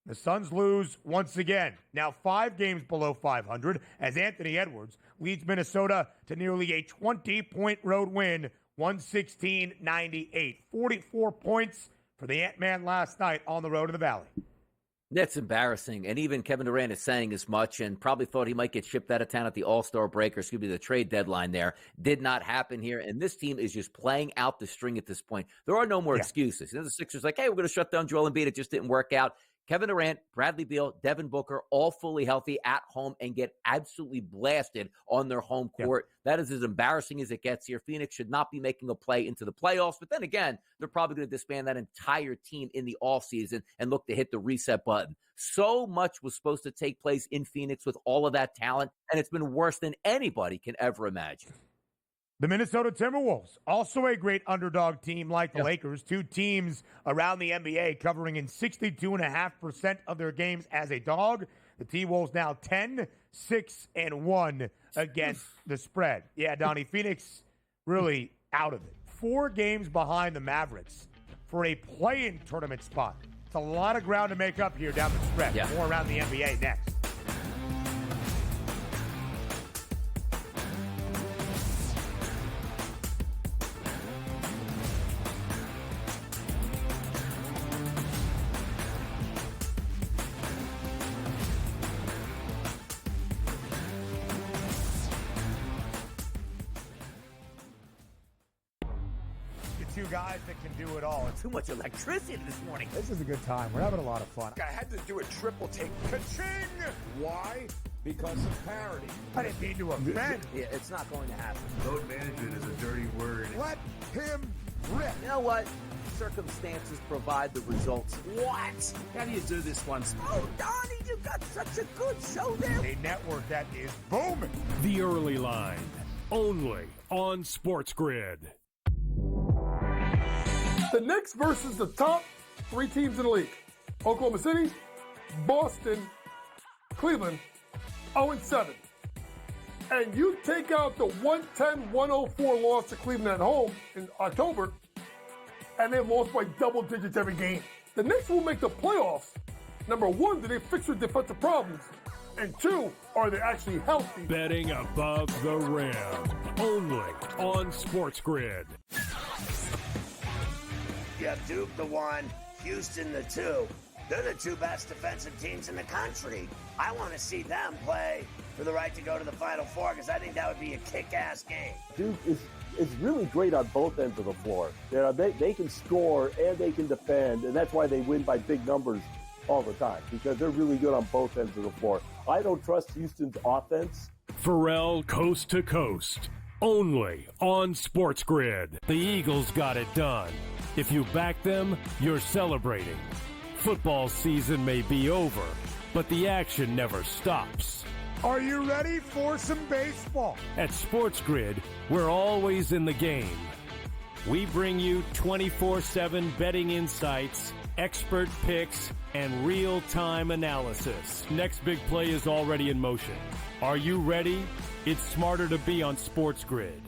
[SPEAKER 7] The Suns lose once again. Now 5 games below 500 as Anthony Edwards leads Minnesota to nearly a 20-point road win, 116-98. 44 points for the Ant-Man last night on the road to the Valley.
[SPEAKER 2] That's embarrassing. And even Kevin Durant is saying as much and probably thought he might get shipped out of town at the All-Star break, or excuse me, the trade deadline there. Did not happen here. And this team is just playing out the string at this point. There are no more excuses. You know, the Sixers like, hey, we're going to shut down Joel Embiid. It just didn't work out. Kevin Durant, Bradley Beal, Devin Booker, all fully healthy at home and get absolutely blasted on their home court. That is as embarrassing as it gets here. Phoenix should not be making a play into the playoffs. But then again, they're probably going to disband that entire team in the offseason and look to hit the reset button. So much was supposed to take place in Phoenix with all of that talent, and it's been worse than anybody can ever imagine.
[SPEAKER 7] The Minnesota Timberwolves, also a great underdog team like the Lakers. 2 teams around the NBA covering in 62.5% of their games as a dog. The T-Wolves now 10-6-1 against the spread. Yeah, Donnie, Phoenix really out of it. 4 games behind the Mavericks for a play-in tournament spot. It's a lot of ground to make up here down the stretch. More around the NBA next. Two guys that can do it all.
[SPEAKER 2] Too much electricity this morning.
[SPEAKER 7] This is a good time. We're having a lot of fun.
[SPEAKER 8] I had to do a triple take. Ka-ching! Why? Because of parity.
[SPEAKER 7] I didn't mean to offend.
[SPEAKER 2] Yeah, it's not going to happen.
[SPEAKER 11] Load management is a dirty word.
[SPEAKER 8] Let him rip.
[SPEAKER 2] You know what? Circumstances provide the results. What?
[SPEAKER 11] How do you do this once?
[SPEAKER 2] Oh, Donnie, you got such a good show there.
[SPEAKER 7] A network that is booming.
[SPEAKER 4] The Early Line, only on SportsGrid.
[SPEAKER 3] The Knicks versus the top 3 teams in the league. Oklahoma City, Boston, Cleveland, 0-7. And you take out the 110-104 loss to Cleveland at home in October, and they've lost by double digits every game. The Knicks will make the playoffs. Number 1, do they fix their defensive problems? And 2, are they actually healthy?
[SPEAKER 4] Betting above the rim, only on SportsGrid.
[SPEAKER 9] You have Duke the 1, Houston the 2. They're the 2 best defensive teams in the country. I want to see them play for the right to go to the Final Four because I think that would be a kick-ass game.
[SPEAKER 10] Duke is really great on both ends of the floor. You know, they can score and they can defend, and that's why they win by big numbers all the time, because they're really good on both ends of the floor. I don't trust Houston's offense.
[SPEAKER 4] Pharrell coast to coast, only on SportsGrid. The Eagles got it done. If you back them, you're celebrating. Football season may be over, but the action never stops.
[SPEAKER 7] Are you ready for some baseball?
[SPEAKER 4] At SportsGrid, we're always in the game. We bring you 24/7 betting insights, expert picks, and real-time analysis. Next big play is already in motion. Are you ready? It's smarter to be on SportsGrid.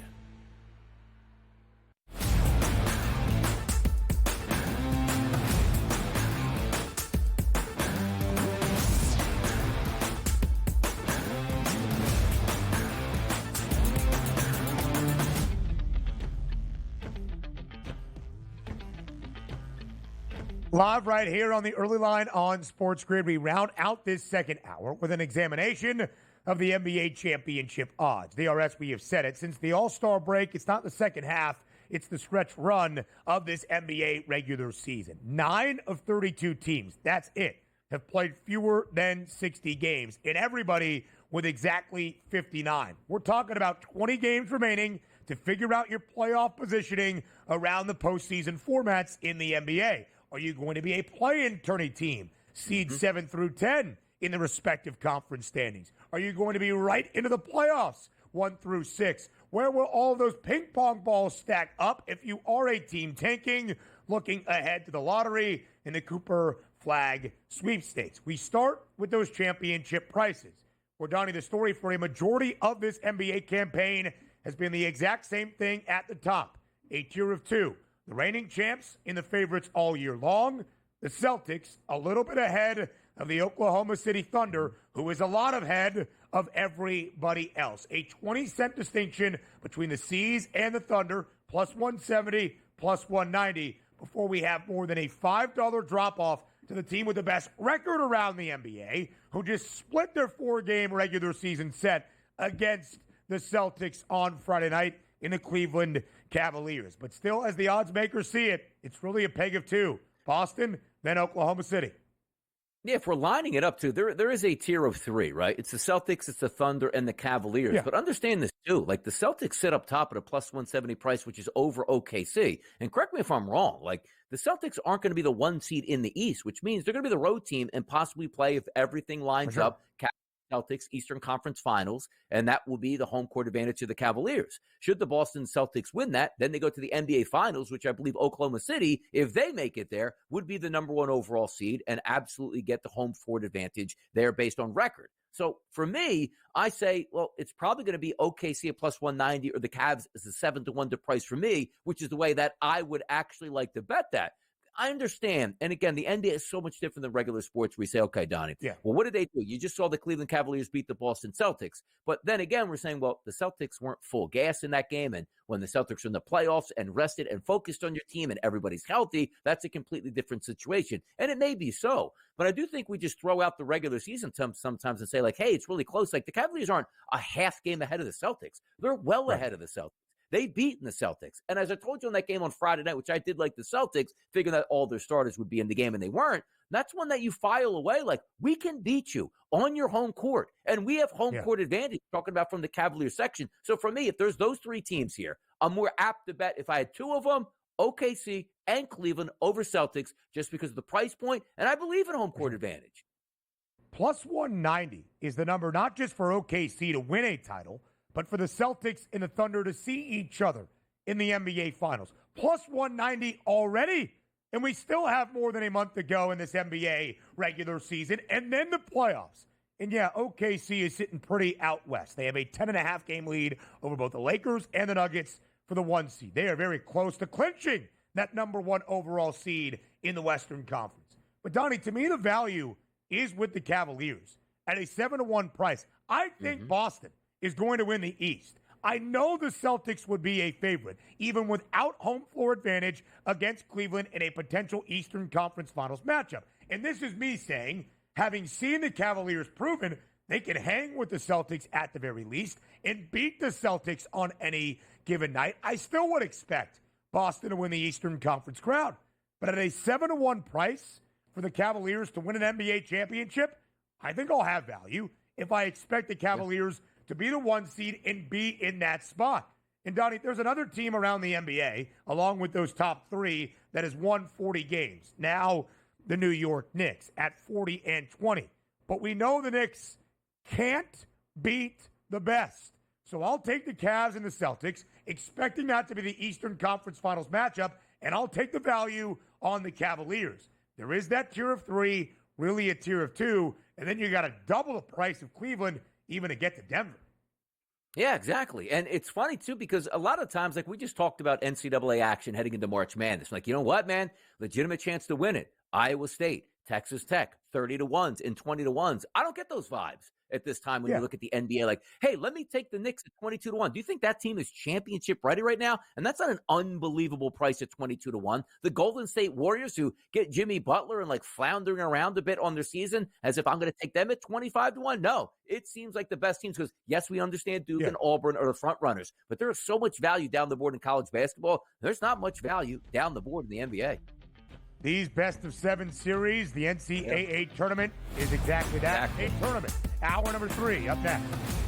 [SPEAKER 7] Live right here on the Early Line on SportsGrid. We round out this second hour with an examination of the NBA championship odds. DRS, we have said it. Since the All-Star break, it's not the second half. It's the stretch run of this NBA regular season. 9 of 32 teams, that's it, have played fewer than 60 games. And everybody with exactly 59. We're talking about 20 games remaining to figure out your playoff positioning around the postseason formats in the NBA. Are you going to be a play-in tourney team, seed 7 through 10 in the respective conference standings? Are you going to be right into the playoffs, 1 through 6? Where will all those ping pong balls stack up if you are a team tanking, looking ahead to the lottery and the Cooper Flag sweepstakes? We start with those championship prices. Well, Donnie, the story for a majority of this NBA campaign has been the exact same thing at the top. A tier of 2. The reigning champs in the favorites all year long. The Celtics a little bit ahead of the Oklahoma City Thunder, who is a lot ahead of everybody else. A 20-cent distinction between the C's and the Thunder, plus 170, plus 190, before we have more than a $5 drop-off to the team with the best record around the NBA, who just split their 4-game regular season set against the Celtics on Friday night in the Cleveland Cavaliers. But still, as the odds makers see it, it's really a peg of 2. Boston, then Oklahoma City.
[SPEAKER 2] Yeah, if we're lining it up, too, there is a tier of 3, right? It's the Celtics, it's the Thunder, and the Cavaliers. Yeah. But understand this, too. Like, the Celtics sit up top at a plus 170 price, which is over OKC. And correct me if I'm wrong. Like, the Celtics aren't going to be the 1 seed in the East, which means they're going to be the road team and possibly play, if everything lines up, Celtics Eastern Conference Finals, and that will be the home court advantage to the Cavaliers. Should the Boston Celtics win that, then they go to the NBA Finals, which I believe Oklahoma City, if they make it there, would be the number 1 overall seed and absolutely get the home court advantage there based on record. So for me, I say, well, it's probably going to be OKC at plus 190 or the Cavs as a 7-1 to price for me, which is the way that I would actually like to bet that. I understand. And again, the NBA is so much different than regular sports. We say, okay, Donnie, well, what did they do? You just saw the Cleveland Cavaliers beat the Boston Celtics. But then again, we're saying, well, the Celtics weren't full gas in that game. And when the Celtics are in the playoffs and rested and focused on your team and everybody's healthy, that's a completely different situation. And it may be so. But I do think we just throw out the regular season sometimes and say, like, hey, it's really close. Like, the Cavaliers aren't a half game ahead of the Celtics. They're well ahead of the Celtics. They've beaten the Celtics. And as I told you on that game on Friday night, which I did like the Celtics, figuring that all their starters would be in the game, and they weren't, that's one that you file away. Like, we can beat you on your home court. And we have home court advantage, talking about from the Cavaliers section. So for me, if there's those 3 teams here, I'm more apt to bet if I had 2 of them, OKC and Cleveland over Celtics, just because of the price point. And I believe in home court advantage.
[SPEAKER 7] Plus 190 is the number not just for OKC to win a title, but for the Celtics and the Thunder to see each other in the NBA Finals. Plus 190 already, and we still have more than a month to go in this NBA regular season, and then the playoffs. And yeah, OKC is sitting pretty out west. They have a 10.5 game lead over both the Lakers and the Nuggets for the 1 seed. They are very close to clinching that number 1 overall seed in the Western Conference. But Donnie, to me, the value is with the Cavaliers at a 7-1 price. I think Boston is going to win the East. I know the Celtics would be a favorite, even without home floor advantage against Cleveland in a potential Eastern Conference Finals matchup. And this is me saying, having seen the Cavaliers proven they can hang with the Celtics at the very least and beat the Celtics on any given night, I still would expect Boston to win the Eastern Conference crown. But at a 7-1 price for the Cavaliers to win an NBA championship, I think I'll have value if I expect the Cavaliers to be the 1 seed and be in that spot. And Donnie, there's another team around the NBA, along with those top 3, that has won 40 games. Now, the New York Knicks at 40-20. But we know the Knicks can't beat the best. So I'll take the Cavs and the Celtics, expecting that to be the Eastern Conference Finals matchup, and I'll take the value on the Cavaliers. There is that tier of 3, really a tier of 2, and then you got to double the price of Cleveland even to get to Denver.
[SPEAKER 2] Yeah, exactly. And it's funny, too, because a lot of times, like we just talked about NCAA action heading into March Madness. Like, you know what, man? Legitimate chance to win it. Iowa State, Texas Tech, 30-1s and 20-1s. I don't get those vibes at this time when you look at the NBA. Like, hey, let me take the Knicks at 22-1. Do you think that team is championship ready right now? And that's not an unbelievable price at 22-1. The Golden State Warriors, who get Jimmy Butler and like floundering around a bit on their season, as if I'm going to take them at 25-1. No, it seems like the best teams, because yes, we understand Duke and Auburn are the front runners, but there is so much value down the board in college basketball. There's not much value down the board in the NBA.
[SPEAKER 7] These best-of-7 series, the NCAA tournament is exactly that, a tournament. Hour number 3 up next.